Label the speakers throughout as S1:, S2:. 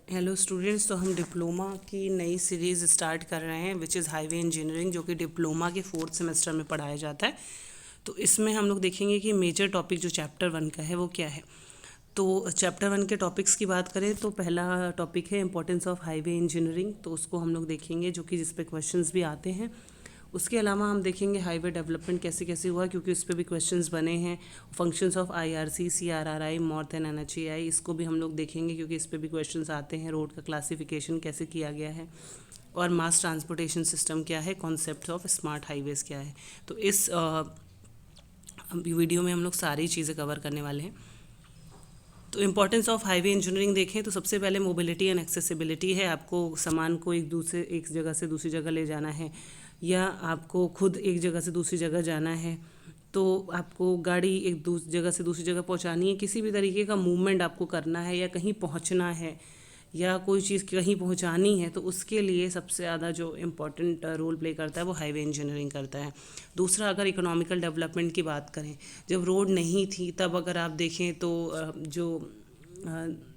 S1: Hello students, तो हम diploma की नई सीरीज़ स्टार्ट कर रहे हैं विच इज़ हाईवे इंजीनियरिंग, जो कि डिप्लोमा के 4th सेमेस्टर में पढ़ाया जाता है। तो इसमें हम लोग देखेंगे कि मेजर टॉपिक जो चैप्टर 1 का है वो क्या है। तो चैप्टर 1 के टॉपिक्स की बात करें तो पहला टॉपिक है इंपॉर्टेंस ऑफ हाईवे इंजीनियरिंग, तो उसको हम लोग देखेंगे, जो कि जिस पे क्वेश्चंस भी आते हैं। उसके अलावा हम देखेंगे हाईवे डेवलपमेंट कैसे कैसे हुआ, क्योंकि उस पर भी क्वेश्चंस बने हैं। Functions of IRC, CRRI, more than NHAI, इसको भी हम लोग देखेंगे क्योंकि इस पर भी क्वेश्चंस आते हैं। रोड का क्लासिफिकेशन कैसे किया गया है, और मास ट्रांसपोर्टेशन सिस्टम क्या है, कॉन्सेप्ट ऑफ स्मार्ट हाईवेज क्या है। तो इस वीडियो में हम लोग सारी चीज़ें कवर करने वाले हैं। तो इम्पॉर्टेंस ऑफ हाईवे इंजीनियरिंग देखें तो सबसे पहले मोबिलिटी एंड एक्सेसिबिलिटी है। आपको सामान को एक जगह से दूसरी जगह ले जाना है, या आपको खुद एक जगह से दूसरी जगह जाना है, तो आपको गाड़ी जगह से दूसरी जगह पहुंचानी है। किसी भी तरीके का मूवमेंट आपको करना है, या कहीं पहुंचना है, या कोई चीज़ कहीं पहुंचानी है, तो उसके लिए सबसे ज़्यादा जो इम्पोर्टेंट रोल प्ले करता है वो हाईवे इंजीनियरिंग करता है। दूसरा, अगर इकोनॉमिकल डेवलपमेंट की बात करें, जब रोड नहीं थी तब अगर आप देखें तो जो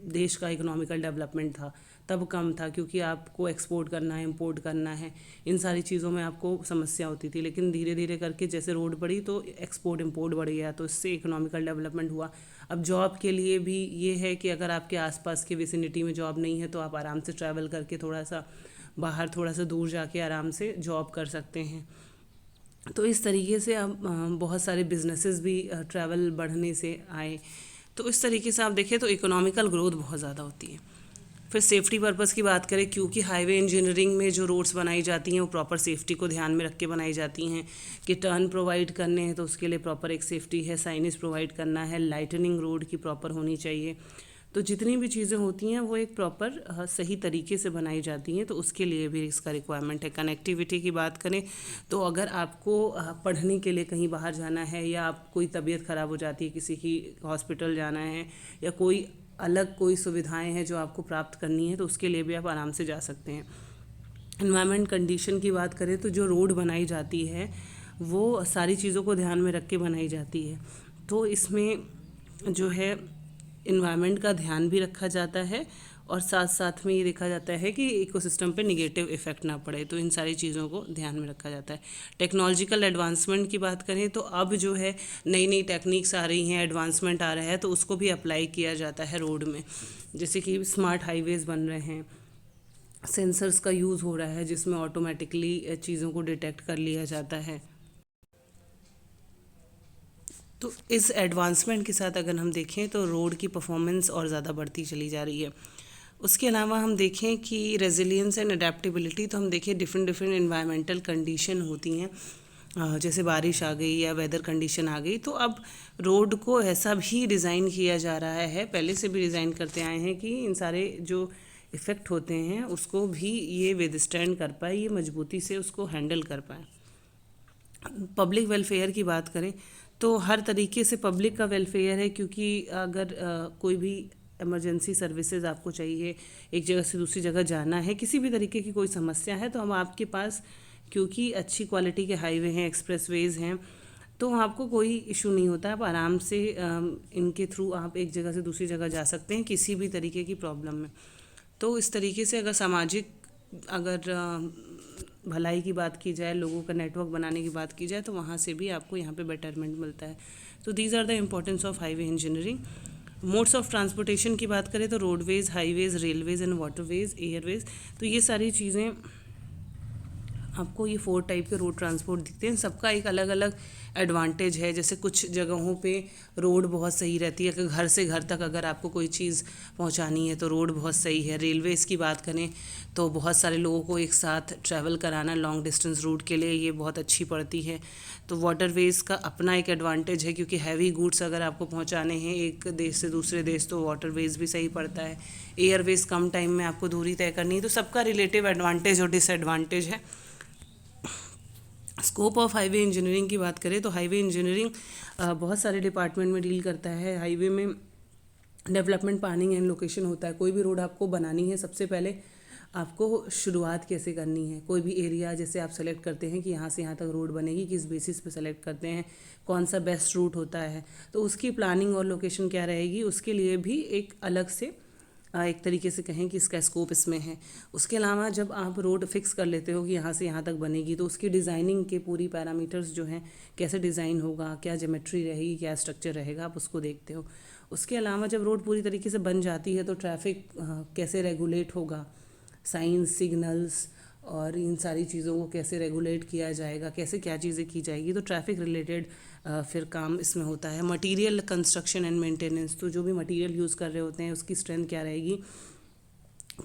S1: देश का इकोनॉमिकल डेवलपमेंट था तब कम था, क्योंकि आपको एक्सपोर्ट करना है, इंपोर्ट करना है, इन सारी चीज़ों में आपको समस्या होती थी। लेकिन धीरे धीरे करके जैसे रोड बढ़ी तो एक्सपोर्ट इंपोर्ट बढ़ गया, तो इससे इकोनॉमिकल डेवलपमेंट हुआ। अब जॉब के लिए भी ये है कि अगर आपके आसपास के विसिनिटी में जॉब नहीं है तो आप आराम से ट्रैवल करके थोड़ा सा बाहर, थोड़ा सा दूर जाके आराम से जॉब कर सकते हैं। तो इस तरीके से अब बहुत सारे बिजनेसेस भी ट्रैवल बढ़ने से आए। तो इस तरीके से आप देखें तो इकोनॉमिकल ग्रोथ बहुत ज़्यादा होती है। फिर सेफ्टी पर्पज़ की बात करें, क्योंकि हाईवे इंजीनियरिंग में जो रोड्स बनाई जाती हैं वो प्रॉपर सेफ्टी को ध्यान में रख के बनाई जाती हैं। कि टर्न प्रोवाइड करने हैं तो उसके लिए प्रॉपर एक सेफ्टी है, साइनेज प्रोवाइड करना है, लाइटनिंग रोड की प्रॉपर होनी चाहिए। तो जितनी भी चीज़ें होती हैं वो एक प्रॉपर सही तरीके से बनाई जाती हैं, तो उसके लिए भी इसका रिक्वायरमेंट है। कनेक्टिविटी की बात करें तो अगर आपको पढ़ने के लिए कहीं बाहर जाना है, या आप कोई तबीयत ख़राब हो जाती है, किसी की हॉस्पिटल जाना है, या कोई अलग कोई सुविधाएं हैं जो आपको प्राप्त करनी है, तो उसके लिए भी आप आराम से जा सकते हैं। इन्वायरमेंट कंडीशन की बात करें तो जो रोड बनाई जाती है वो सारी चीज़ों को ध्यान में रख के बनाई जाती है। तो इसमें जो है इन्वायरमेंट का ध्यान भी रखा जाता है, और साथ साथ में ये देखा जाता है कि इकोसिस्टम पे निगेटिव इफेक्ट ना पड़े, तो इन सारी चीज़ों को ध्यान में रखा जाता है। टेक्नोलॉजिकल एडवांसमेंट की बात करें तो अब जो है नई नई टेक्निक्स आ रही हैं, एडवांसमेंट आ रहा है, तो उसको भी अप्लाई किया जाता है रोड में। जैसे कि स्मार्ट हाईवेज़ बन रहे हैं, सेंसर्स का यूज़ हो रहा है, जिसमें ऑटोमेटिकली चीज़ों को डिटेक्ट कर लिया जाता है। तो इस एडवांसमेंट के साथ अगर हम देखें तो रोड की परफॉर्मेंस और ज़्यादा बढ़ती चली जा रही है। उसके अलावा हम देखें कि रेजिलियंस एंड अडेप्टेबिलिटी, तो हम देखें डिफरेंट डिफरेंट इन्वायरमेंटल कंडीशन होती हैं, जैसे बारिश आ गई या वेदर कंडीशन आ गई, तो अब रोड को ऐसा भी डिज़ाइन किया जा रहा है, पहले से भी डिज़ाइन करते आए हैं, कि इन सारे जो इफ़ेक्ट होते हैं उसको भी ये विदस्टैंड कर पाए, ये मजबूती से उसको हैंडल कर पाए। पब्लिक वेलफेयर की बात करें तो हर तरीके से पब्लिक का वेलफेयर है, क्योंकि अगर कोई भी इमरजेंसी सर्विसेज आपको चाहिए, एक जगह से दूसरी जगह जाना है, किसी भी तरीके की कोई समस्या है, तो हम आपके पास, क्योंकि अच्छी क्वालिटी के हाईवे हैं, एक्सप्रेसवेज हैं, तो आपको कोई इशू नहीं होता। आप आराम से इनके थ्रू आप एक जगह से दूसरी जगह जा सकते हैं किसी भी तरीके की प्रॉब्लम में। तो इस तरीके से अगर सामाजिक, अगर भलाई की बात की जाए, लोगों का नेटवर्क बनाने की बात की जाए, तो वहाँ से भी आपको यहाँ पे बेटरमेंट मिलता है। तो these are the importance of highway engineering. Modes of transportation की बात करें तो roadways, highways, railways and waterways, airways, तो ये सारी चीज़ें आपको, ये 4 टाइप के रोड ट्रांसपोर्ट दिखते हैं। सबका एक अलग अलग एडवांटेज है। जैसे कुछ जगहों पे रोड बहुत सही रहती है कि घर से घर तक अगर आपको कोई चीज़ पहुंचानी है तो रोड बहुत सही है। रेलवेज़ की बात करें तो बहुत सारे लोगों को एक साथ ट्रैवल कराना लॉन्ग डिस्टेंस रूट के लिए ये बहुत अच्छी पड़ती है। तो वाटरवेज़ का अपना एक एडवांटेज है, क्योंकि हैवी गुड्स अगर आपको पहुंचाने हैं एक देश से दूसरे देश, तो वाटरवेज़ भी सही पड़ता है। एयरवेज़ कम टाइम में आपको दूरी तय करनी है। तो सबका रिलेटिव एडवांटेज और डिसएडवांटेज है। स्कोप ऑफ हाईवे इंजीनियरिंग की बात करें तो हाईवे इंजीनियरिंग बहुत सारे डिपार्टमेंट में डील करता है। हाईवे में डेवलपमेंट, प्लानिंग एंड लोकेशन होता है। कोई भी रोड आपको बनानी है, सबसे पहले आपको शुरुआत कैसे करनी है। कोई भी एरिया जैसे आप सेलेक्ट करते हैं कि यहाँ से यहाँ तक रोड बनेगी, किस बेसिस पे सेलेक्ट करते हैं, कौन सा बेस्ट रूट होता है, तो उसकी प्लानिंग और लोकेशन क्या रहेगी, उसके लिए भी एक अलग से एक तरीके से कहें कि इसका स्कोप इसमें है। उसके अलावा जब आप रोड फिक्स कर लेते हो कि यहाँ से यहाँ तक बनेगी, तो उसकी डिज़ाइनिंग के पूरी पैरामीटर्स जो हैं, कैसे डिज़ाइन होगा, क्या ज्योमेट्री रहेगी, क्या स्ट्रक्चर रहेगा, आप उसको देखते हो। उसके अलावा जब रोड पूरी तरीके से बन जाती है तो ट्रैफिक कैसे रेगुलेट होगा, साइंस, सिग्नल्स और इन सारी चीज़ों को कैसे रेगुलेट किया जाएगा, कैसे क्या चीज़ें की जाएगी, तो ट्रैफिक रिलेटेड फिर काम इसमें होता है। मटेरियल कंस्ट्रक्शन एंड मेंटेनेंस, तो जो भी मटेरियल यूज़ कर रहे होते हैं उसकी स्ट्रेंथ क्या रहेगी,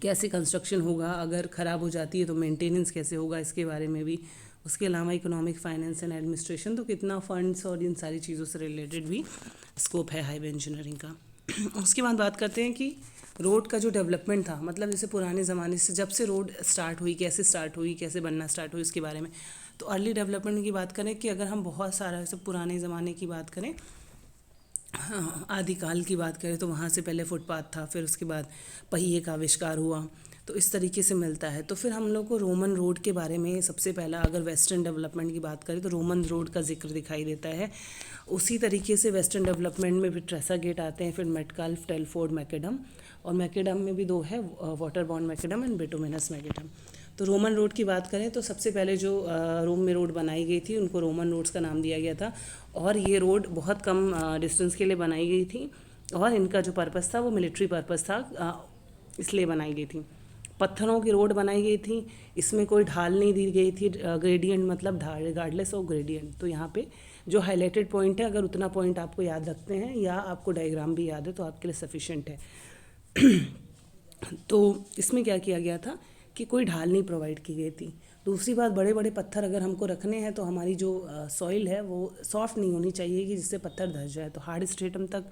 S1: कैसे कंस्ट्रक्शन होगा, अगर ख़राब हो जाती है तो मेंटेनेंस कैसे होगा, इसके बारे में भी। उसके अलावा इकोनॉमिक, फाइनेंस एंड एडमिनिस्ट्रेशन, तो कितना फंड्स और इन सारी चीज़ों से रिलेटेड भी स्कोप है हाईवे इंजीनियरिंग का। उसके बाद बात करते हैं कि रोड का जो डेवलपमेंट था, मतलब जैसे पुराने ज़माने से जब से रोड स्टार्ट हुई, कैसे स्टार्ट हुई, कैसे बनना स्टार्ट हुई, इसके बारे में। तो अर्ली डेवलपमेंट की बात करें कि अगर हम बहुत सारा ऐसे पुराने ज़माने की बात करें, हाँ, आदिकाल की बात करें, तो वहाँ से पहले फुटपाथ था, फिर उसके बाद पहिए का आविष्कार हुआ, तो इस तरीके से मिलता है। तो फिर हम लोग को रोमन रोड के बारे में सबसे पहला, अगर वेस्टर्न डेवलपमेंट की बात करें तो रोमन रोड का जिक्र दिखाई देता है। उसी तरीके से वेस्टर्न डेवलपमेंट में फिर ट्रेसा गेट आते हैं, फिर मेटकाल्फ, टेलफोर्ड, मैकेडम, और मैकेडम में भी दो है, waterborne macadam and bituminous macadam. तो रोमन रोड की बात करें तो सबसे पहले जो रोम में रोड बनाई गई थी उनको रोमन रोड्स का नाम दिया गया था, और ये रोड बहुत कम डिस्टेंस के लिए बनाई गई थी, और इनका जो पर्पस था वो मिलिट्री पर्पस था, इसलिए बनाई गई थी। पत्थरों की रोड बनाई गई थी, इसमें कोई ढाल नहीं दी गई थी, ग्रेडियंट मतलब ढाल, रिगार्डलेस ऑफ ग्रेडियंट। तो यहाँ पे जो हाईलाइटेड पॉइंट है, अगर उतना पॉइंट आपको याद रखते हैं या आपको डायग्राम भी याद है तो आपके लिए सफिशेंट है। तो इसमें क्या किया गया था कि कोई ढाल नहीं प्रोवाइड की गई थी। दूसरी बात, बड़े बड़े पत्थर अगर हमको रखने हैं तो हमारी जो सॉइल है वो सॉफ्ट नहीं होनी चाहिए कि जिससे पत्थर धस जाए। तो हार्ड स्ट्रेटम तक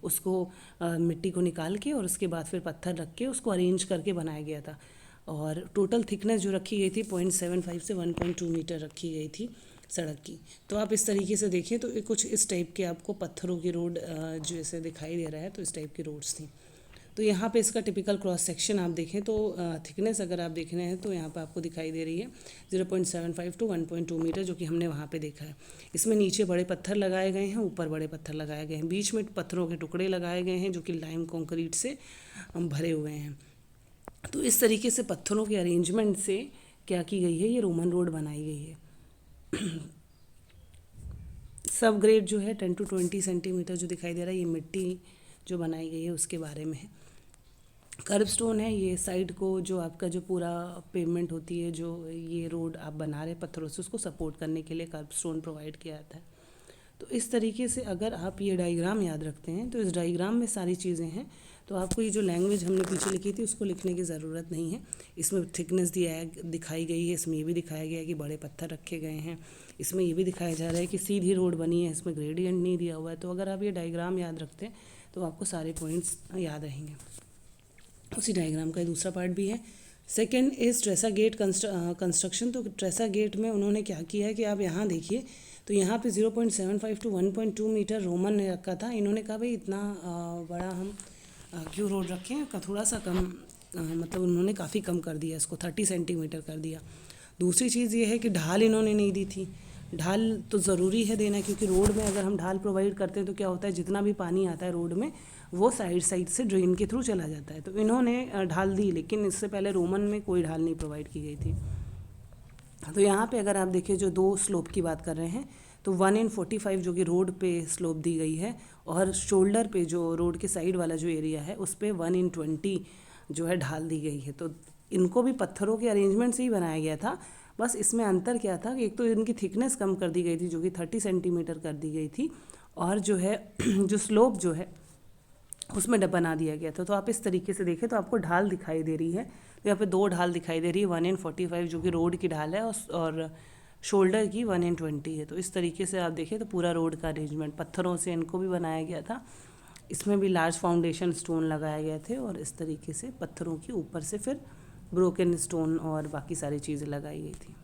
S1: उसको मिट्टी को निकाल के और उसके बाद फिर पत्थर रख के उसको अरेंज करके बनाया गया था। और टोटल थिकनेस जो रखी गई थी 0.75 से 1.2 मीटर रखी गई थी सड़क की। तो आप इस तरीके से देखें तो कुछ इस टाइप के आपको पत्थरों की रोड जैसे दिखाई दे रहा है, तो इस टाइप की रोड्स थी। तो यहाँ पे इसका टिपिकल क्रॉस सेक्शन आप देखें तो थिकनेस अगर आप देख रहे हैं तो यहाँ पे आपको दिखाई दे रही है 0.75 टू 1.2 मीटर, जो कि हमने वहाँ पे देखा है। इसमें नीचे बड़े पत्थर लगाए गए हैं, ऊपर बड़े पत्थर लगाए गए हैं, बीच में पत्थरों के टुकड़े लगाए गए हैं जो कि लाइम कंक्रीट से भरे हुए हैं। तो इस तरीके से पत्थरों के अरेंजमेंट से क्या की गई है, ये रोमन रोड बनाई गई है। सब ग्रेड जो है 10 टू 20 सेंटीमीटर जो दिखाई दे रहा है, ये मिट्टी जो बनाई गई है उसके बारे में है। कर्ब स्टोन है, ये साइड को जो आपका जो पूरा पेमेंट होती है, जो ये रोड आप बना रहे पत्थरों से, उसको सपोर्ट करने के लिए कर्ब स्टोन प्रोवाइड किया जाता है। तो इस तरीके से अगर आप ये डायग्राम याद रखते हैं तो इस डायग्राम में सारी चीज़ें हैं। तो आपको ये जो लैंग्वेज हमने पीछे लिखी थी उसको लिखने की ज़रूरत नहीं है। इसमें थिकनेस दिखाई गई है, इसमें ये भी दिखाया गया है कि बड़े पत्थर रखे गए हैं, इसमें ये भी दिखाया जा रहा है कि सीधी रोड बनी है, इसमें ग्रेडियंट नहीं दिया हुआ है। तो अगर आप ये डायग्राम याद रखते हैं तो आपको सारे पॉइंट्स याद रहेंगे। उसी डायग्राम का दूसरा पार्ट भी है। Second is Tresaguet construction. तो ट्रेसा गेट में उन्होंने क्या किया है कि आप यहाँ देखिए, तो यहाँ पे 0.75 टू 1.2 मीटर रोमन ने रखा था। इन्होंने कहा भाई इतना बड़ा हम क्यों रोड रखें, का थोड़ा सा कम, मतलब उन्होंने काफ़ी कम कर दिया, इसको 30 सेंटीमीटर कर दिया। दूसरी चीज़ ये है कि ढाल इन्होंने नहीं दी थी। ढाल तो ज़रूरी है देना, क्योंकि रोड में अगर हम ढाल प्रोवाइड करते हैं तो क्या होता है, जितना भी पानी आता है रोड में वो साइड साइड से ड्रेन के थ्रू चला जाता है। तो इन्होंने ढाल दी, लेकिन इससे पहले रोमन में कोई ढाल नहीं प्रोवाइड की गई थी। तो यहाँ पे अगर आप देखिए जो दो स्लोप की बात कर रहे हैं, तो 1 in 45 जो कि रोड पे स्लोप दी गई है, और शोल्डर पे जो रोड के साइड वाला जो एरिया है उस पर 1 in 20 जो है ढाल दी गई है। तो इनको भी पत्थरों के अरेंजमेंट से ही बनाया गया था, बस इसमें अंतर क्या था कि एक तो इनकी थिकनेस कम कर दी गई थी जो कि 30 सेंटीमीटर कर दी गई थी, और जो है जो स्लोप जो है उसमें बना दिया गया था। तो आप इस तरीके से देखें तो आपको ढाल दिखाई दे रही है, तो यहाँ पे दो ढाल दिखाई दे रही है, 1 in 45 जो कि रोड की ढाल है और शोल्डर की 1 in 20 है। तो इस तरीके से आप देखें तो पूरा रोड का अरेंजमेंट पत्थरों से इनको भी बनाया गया था। इसमें भी लार्ज फाउंडेशन स्टोन लगाए गए थे, और इस तरीके से पत्थरों के ऊपर से फिर ब्रोकन स्टोन और बाकी सारी चीज़ें लगाई गई थी।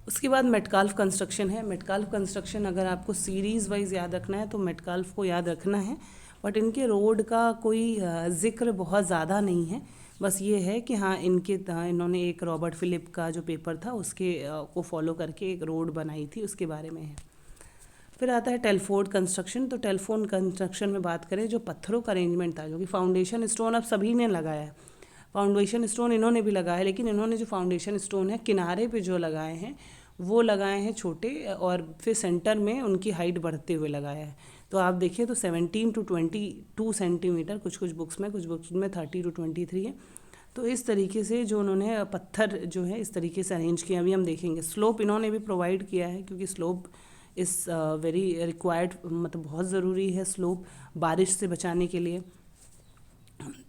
S1: उसके बाद मेटकाल्फ कंस्ट्रक्शन है। मेटकाल्फ कंस्ट्रक्शन अगर आपको सीरीज़ वाइज याद रखना है तो मेटकाल्फ को याद रखना है, बट इनके रोड का कोई ज़िक्र बहुत ज़्यादा नहीं है। बस ये है कि हाँ इन्होंने एक रॉबर्ट फिलिप का जो पेपर था उसके को फॉलो करके एक रोड बनाई थी, उसके बारे में है। फिर आता है टेलफोर्ड कंस्ट्रक्शन। तो टेलफोर्ड कंस्ट्रक्शन में बात करें, जो पत्थरों का अरेंजमेंट था, जो कि फाउंडेशन स्टोन अब सभी ने लगाया है, फाउंडेशन स्टोन इन्होंने भी लगाया है, लेकिन इन्होंने जो फाउंडेशन स्टोन है किनारे पे जो लगाए हैं वो लगाए हैं छोटे, और फिर सेंटर में उनकी हाइट बढ़ते हुए लगाया है। तो आप देखिए तो 17 to 22 सेंटीमीटर, कुछ कुछ बुक्स में 30 to 23 है। तो इस तरीके से जो उन्होंने पत्थर जो है इस तरीके से अरेंज किया। अभी हम देखेंगे स्लोप इन्होंने भी प्रोवाइड किया है, क्योंकि स्लोप इस वेरी रिक्वायर्ड, मतलब बहुत ज़रूरी है स्लोप बारिश से बचाने के लिए।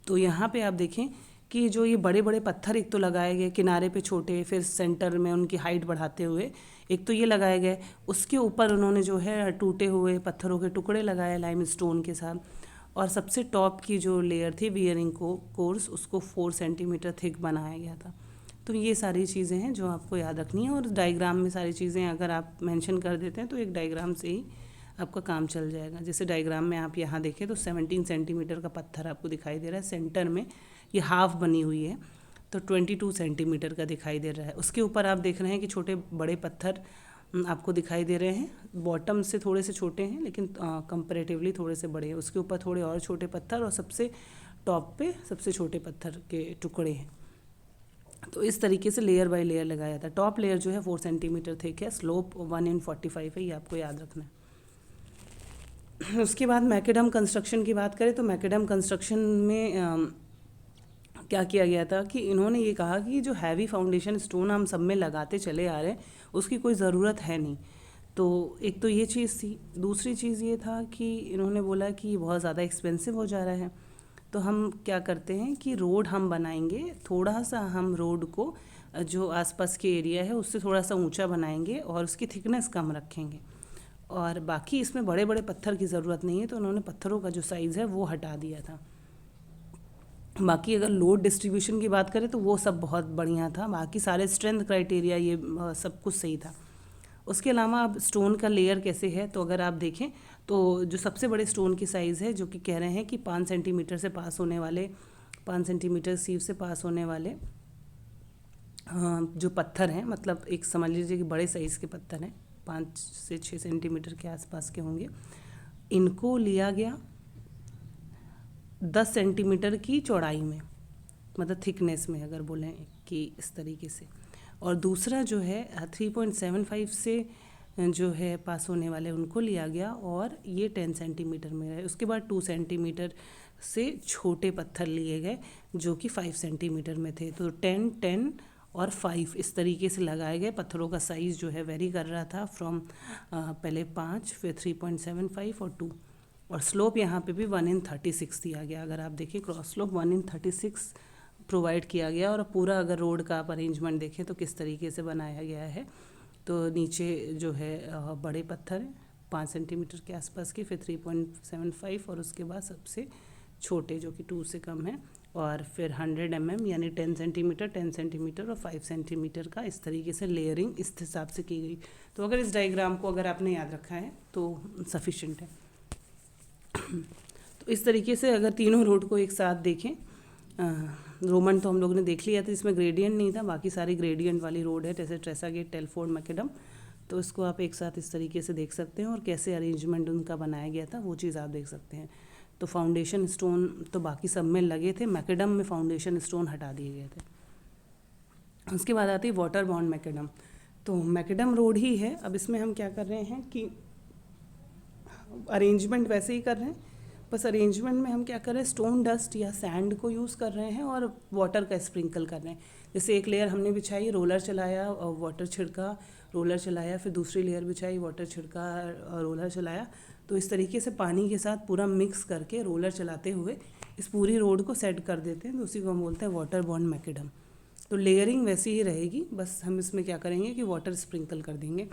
S1: तो यहाँ पे आप देखें कि जो ये बड़े बड़े पत्थर एक तो लगाए गए किनारे पे छोटे, फिर सेंटर में उनकी हाइट बढ़ाते हुए एक तो ये लगाए गए, उसके ऊपर उन्होंने जो है टूटे हुए पत्थरों के टुकड़े लगाए लाइम स्टोन के साथ, और सबसे टॉप की जो लेयर थी वियरिंग को कोर्स, उसको 4 सेंटीमीटर थिक बनाया गया था। तो ये सारी चीज़ें हैं जो आपको याद रखनी है, और डायग्राम में सारी चीज़ें अगर आप मेंशन कर देते हैं तो एक डायग्राम से ही आपका काम चल जाएगा। जैसे डायग्राम में आप यहाँ देखें तो 17 सेंटीमीटर का पत्थर आपको दिखाई दे रहा है, सेंटर में ये हाफ बनी हुई है, तो 22 सेंटीमीटर का दिखाई दे रहा है। उसके ऊपर आप देख रहे हैं कि छोटे बड़े पत्थर आपको दिखाई दे रहे हैं, बॉटम से थोड़े से छोटे हैं लेकिन कंपैरेटिवली थोड़े से बड़े हैं, उसके ऊपर थोड़े और छोटे पत्थर, और सबसे टॉप पे सबसे छोटे पत्थर के टुकड़े हैं। तो इस तरीके से लेयर बाय लेयर लगाया था। टॉप लेयर जो है 4 सेंटीमीटर थिक है, स्लोप 1/45 है, ये आपको याद रखना है। उसके बाद मैकेडम कंस्ट्रक्शन की बात करें तो मैकेडम कंस्ट्रक्शन में क्या किया गया था कि इन्होंने ये कहा कि जो हैवी फाउंडेशन स्टोन हम सब में लगाते चले आ रहे हैं उसकी कोई ज़रूरत है नहीं। तो एक तो ये चीज़ थी। दूसरी चीज़ ये था कि इन्होंने बोला कि बहुत ज़्यादा एक्सपेंसिव हो जा रहा है, तो हम क्या करते हैं कि रोड हम बनाएंगे, थोड़ा सा हम रोड को जो आसपास के एरिया है उससे थोड़ा सा ऊंचा बनाएंगे और उसकी थिकनेस कम रखेंगे, और बाकी इसमें बड़े बड़े पत्थर की ज़रूरत नहीं है। तो उन्होंने पत्थरों का जो साइज़ है वो हटा दिया था। बाकी अगर लोड डिस्ट्रीब्यूशन की बात करें तो वो सब बहुत बढ़िया था, बाकी सारे स्ट्रेंथ क्राइटेरिया ये सब कुछ सही था। उसके अलावा अब स्टोन का लेयर कैसे है, तो अगर आप देखें तो जो सबसे बड़े स्टोन की साइज़ है, जो कि कह रहे हैं कि 5 सेंटीमीटर से पास होने वाले, 5 सेंटीमीटर सीव से पास होने वाले जो पत्थर हैं, मतलब एक समझ लीजिए कि बड़े साइज़ के पत्थर हैं, 5 से 6 सेंटीमीटर के आसपास के होंगे, इनको लिया गया 10 सेंटीमीटर की चौड़ाई में, मतलब थिकनेस में अगर बोलें कि इस तरीके से। और दूसरा जो है 3.75 से जो है पास होने वाले उनको लिया गया, और ये 10 सेंटीमीटर में रहे। उसके बाद 2 सेंटीमीटर से छोटे पत्थर लिए गए जो कि 5 सेंटीमीटर में थे। तो 10, 10 और 5 इस तरीके से लगाए गए। पत्थरों का साइज़ जो है वेरी कर रहा था फ्रॉम पहले 5, फिर 3.75 और 2, और स्लोप यहाँ पे भी 1/36 दिया गया। अगर आप देखें क्रॉस स्लोप 1/36 प्रोवाइड किया गया, और पूरा अगर रोड का आप अरेंजमेंट देखें तो किस तरीके से बनाया गया है। तो नीचे जो है बड़े पत्थर 5 सेंटीमीटर के आसपास के, फिर 3.75, और उसके बाद सबसे छोटे जो कि 2 से कम है, और फिर 100 mm यानी 10 सेंटीमीटर, 10 सेंटीमीटर और 5 सेंटीमीटर का इस तरीके से लेयरिंग इस हिसाब से की गई। तो अगर इस डायग्राम को अगर आपने याद रखा है तो सफिशेंट है। तो इस तरीके से अगर तीनों रोड को एक साथ देखें, रोमन तो हम लोग ने देख लिया था, इसमें ग्रेडियंट नहीं था, बाकी सारी ग्रेडियंट वाली रोड है, जैसे ट्रेसा गेट, टेलफोर्ड, मैकेडम। तो इसको आप एक साथ इस तरीके से देख सकते हैं, और कैसे अरेंजमेंट उनका बनाया गया था वो चीज़ आप देख सकते हैं। तो फाउंडेशन स्टोन तो बाकी सब में लगे थे, मैकेडम में फाउंडेशन स्टोन हटा दिए गए थे। उसके बाद आती है वाटर बॉन्ड मैकेडम। तो मैकेडम रोड ही है। अब इसमें हम क्या कर रहे हैं कि अरेंजमेंट वैसे ही कर रहे हैं, बस अरेंजमेंट में हम क्या कर रहे हैं, स्टोन डस्ट या सैंड को यूज़ कर रहे हैं और वाटर का स्प्रिंकल कर रहे हैं। जैसे एक लेयर हमने बिछाई, रोलर चलाया और वाटर छिड़का, रोलर चलाया, फिर दूसरी लेयर बिछाई, वाटर छिड़का और रोलर चलाया। तो इस तरीके से पानी के साथ पूरा मिक्स करके रोलर चलाते हुए इस पूरी रोड को सेट कर देते हैं। तो उसी को हम बोलते हैं वाटर बॉन्ड मैकेडम। तो लेयरिंग वैसी ही रहेगी, बस हम इसमें क्या करेंगे कि वाटर स्प्रिंकल कर देंगे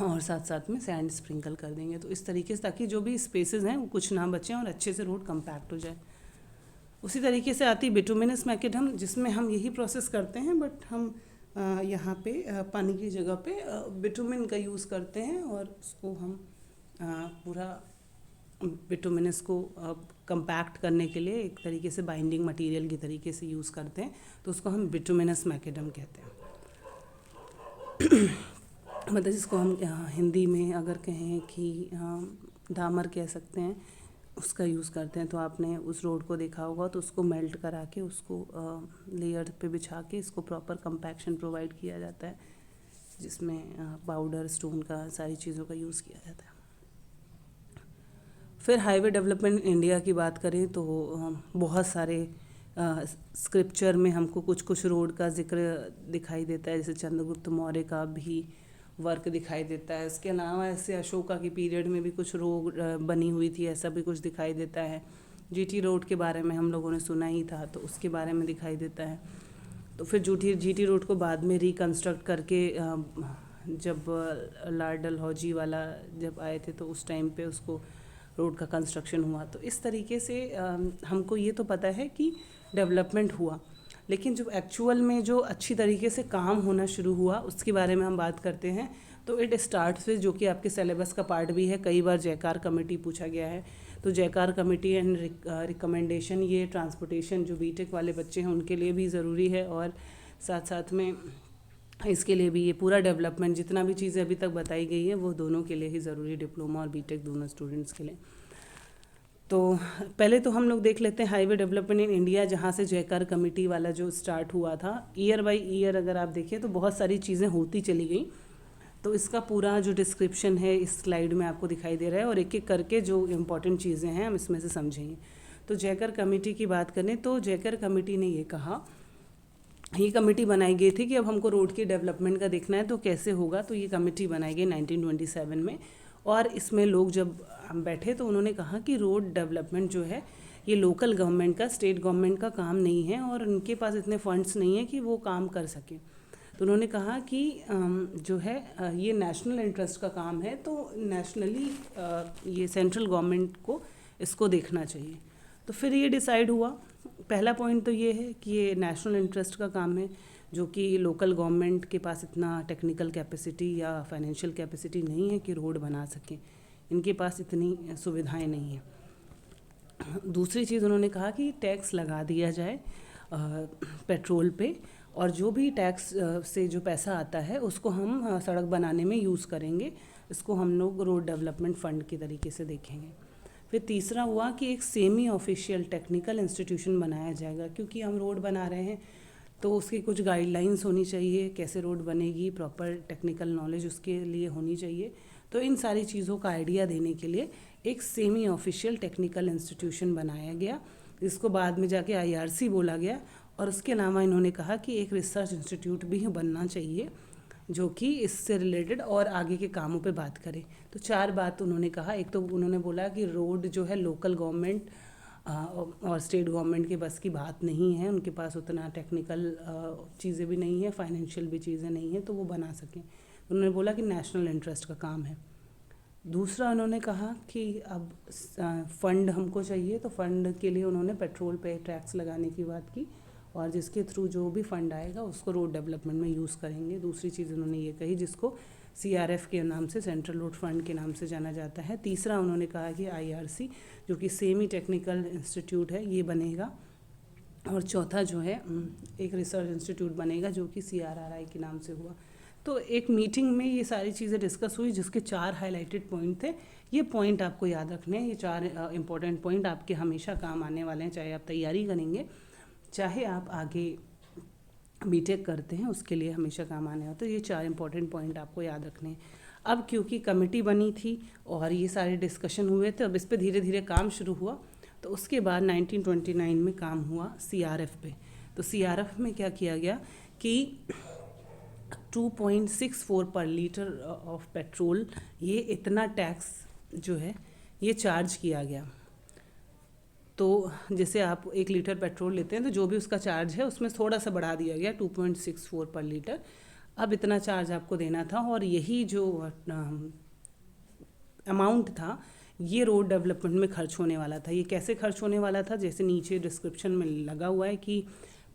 S1: और साथ साथ में सैंड स्प्रिंकल कर देंगे। तो इस तरीके से, ताकि जो भी स्पेसेस हैं वो कुछ ना बचें और अच्छे से रोड कंपैक्ट हो जाए। उसी तरीके से आती बिटुमिनस मैकेडम, जिसमें हम यही प्रोसेस करते हैं, बट हम यहाँ पे पानी की जगह पे बिटुमिन का यूज़ करते हैं, और उसको हम पूरा बिटुमिनस को कंपैक्ट करने के लिए एक तरीके से बाइंडिंग मटेरियल की तरीके से यूज़ करते हैं। तो उसको हम बिटुमिनस मैकेडम कहते हैं। मतलब जिसको हम हिंदी में अगर कहें कि डामर कह सकते हैं, उसका यूज़ करते हैं। तो आपने उस रोड को देखा होगा, तो उसको मेल्ट करा के उसको लेयर पे बिछा के इसको प्रॉपर कंपैक्शन प्रोवाइड किया जाता है, जिसमें पाउडर स्टोन का सारी चीज़ों का यूज़ किया जाता है। फिर हाईवे डेवलपमेंट इंडिया की बात करें तो बहुत सारे स्क्रिप्चर में हमको कुछ कुछ रोड का जिक्र दिखाई देता है, जैसे चंद्रगुप्त मौर्य का भी वर्क दिखाई देता है। इसके अलावा ऐसे अशोका के पीरियड में भी कुछ रोड बनी हुई थी, ऐसा भी कुछ दिखाई देता है। जीटी रोड के बारे में हम लोगों ने सुना ही था, तो उसके बारे में दिखाई देता है। तो फिर जीटी रोड को बाद में रिकन्स्ट्रक्ट करके जब लॉर्ड डलहौजी वाला जब आए थे, तो उस टाइम पे उसको रोड का कंस्ट्रक्शन हुआ। तो इस तरीके से हमको ये तो पता है कि डेवलपमेंट हुआ, लेकिन जो एक्चुअल में जो अच्छी तरीके से काम होना शुरू हुआ उसके बारे में हम बात करते हैं। तो इट स्टार्ट्स विद, जो कि आपके सिलेबस का पार्ट भी है, कई बार जयकार कमेटी पूछा गया है। तो जयकार कमेटी एंड रिकमेंडेशन, ये ट्रांसपोर्टेशन जो बीटेक वाले बच्चे हैं उनके लिए भी ज़रूरी है, और साथ साथ में इसके लिए भी ये पूरा डेवलपमेंट जितना भी चीज़ें अभी तक बताई गई है वो दोनों के लिए ही ज़रूरी, डिप्लोमा और बीटेक दोनों स्टूडेंट्स के लिए। तो पहले तो हम लोग देख लेते हैं हाईवे डेवलपमेंट इन इंडिया, जहाँ से जयकार कमेटी वाला जो स्टार्ट हुआ था। ईयर बाय ईयर अगर आप देखें तो बहुत सारी चीज़ें होती चली गई। तो इसका पूरा जो डिस्क्रिप्शन है इस स्लाइड में आपको दिखाई दे रहा है, और एक एक करके जो इम्पोर्टेंट चीज़ें हैं हम इसमें से समझेंगे। तो जयकर कमेटी की बात करें तो जयकर कमेटी ने ये कहा, ये कमेटी बनाई गई थी कि अब हमको रोड की डेवलपमेंट का देखना है तो कैसे होगा। तो ये कमेटी बनाई गई 1927 में, और इसमें लोग जब बैठे तो उन्होंने कहा कि रोड डेवलपमेंट जो है ये लोकल गवर्नमेंट का, स्टेट गवर्नमेंट का काम नहीं है, और उनके पास इतने फंड्स नहीं है कि वो काम कर सकें। तो उन्होंने कहा कि जो है ये नेशनल इंटरेस्ट का काम है, तो नेशनली ये सेंट्रल गवर्नमेंट को इसको देखना चाहिए। तो फिर ये डिसाइड हुआ, पहला पॉइंट तो ये है कि ये नेशनल इंटरेस्ट का काम है, जो कि लोकल गवर्नमेंट के पास इतना टेक्निकल कैपेसिटी या फाइनेंशियल कैपेसिटी नहीं है कि रोड बना सकें, इनके पास इतनी सुविधाएं नहीं हैं। दूसरी चीज़ उन्होंने कहा कि टैक्स लगा दिया जाए पेट्रोल पे, और जो भी टैक्स से जो पैसा आता है उसको हम सड़क बनाने में यूज़ करेंगे, इसको हम लोग रोड डेवलपमेंट फ़ंड के तरीके से देखेंगे। फिर तीसरा हुआ कि एक सेमी ऑफिशियल टेक्निकल इंस्टीट्यूशन बनाया जाएगा, क्योंकि हम रोड बना रहे हैं तो उसकी कुछ गाइडलाइंस होनी चाहिए, कैसे रोड बनेगी, प्रॉपर टेक्निकल नॉलेज उसके लिए होनी चाहिए। तो इन सारी चीज़ों का आइडिया देने के लिए एक सेमी ऑफिशियल टेक्निकल इंस्टीट्यूशन बनाया गया, जिसको बाद में जाके IRC बोला गया। और उसके अलावा इन्होंने कहा कि एक रिसर्च इंस्टीट्यूट भी बनना चाहिए जो कि इससे रिलेटेड और आगे के कामों पे बात करे। तो 4 बात उन्होंने कहा। एक तो उन्होंने बोला कि रोड जो है लोकल गवर्नमेंट और स्टेट गवर्नमेंट के बस की बात नहीं है, उनके पास उतना टेक्निकल चीज़ें भी नहीं है, फाइनेंशियल भी चीज़ें नहीं है, तो वो बना सकें। उन्होंने बोला कि नेशनल इंटरेस्ट का काम है। दूसरा उन्होंने कहा कि अब फ़ंड हमको चाहिए, तो फ़ंड के लिए उन्होंने पेट्रोल पे टैक्स लगाने की बात की, और जिसके थ्रू जो भी फ़ंड आएगा उसको रोड डेवलपमेंट में यूज़ करेंगे। दूसरी चीज़ उन्होंने ये कही, जिसको CRF के नाम से, सेंट्रल रोड फंड के नाम से जाना जाता है। तीसरा उन्होंने कहा कि IRC जो कि सेमी टेक्निकल इंस्टीट्यूट है ये बनेगा, और चौथा जो है एक रिसर्च इंस्टीट्यूट बनेगा जो कि CRRI के नाम से हुआ। तो एक मीटिंग में ये सारी चीज़ें डिस्कस हुई, जिसके 4 हाईलाइटेड पॉइंट थे। ये पॉइंट आपको याद रखने हैं, ये 4 इंपॉर्टेंट पॉइंट आपके हमेशा काम आने वाले हैं, चाहे आप तैयारी करेंगे, चाहे आप आगे बीटेक करते हैं, उसके लिए हमेशा काम आने होते हैं। ये 4 इंपॉर्टेंट पॉइंट आपको याद रखने हैं। अब क्योंकि कमेटी बनी थी और ये सारे डिस्कशन हुए थे, अब इस पर धीरे धीरे काम शुरू हुआ। तो उसके बाद 1929 में काम हुआ CRF पे। तो CRF में क्या किया गया कि 2.64 पर लीटर ऑफ पेट्रोल, ये इतना टैक्स जो है ये चार्ज किया गया। तो जैसे आप 1 लीटर पेट्रोल लेते हैं तो जो भी उसका चार्ज है उसमें थोड़ा सा बढ़ा दिया गया, 2.64 पर लीटर। अब इतना चार्ज आपको देना था, और यही जो अमाउंट था ये रोड डेवलपमेंट में खर्च होने वाला था। ये कैसे खर्च होने वाला था, जैसे नीचे डिस्क्रिप्शन में लगा हुआ है कि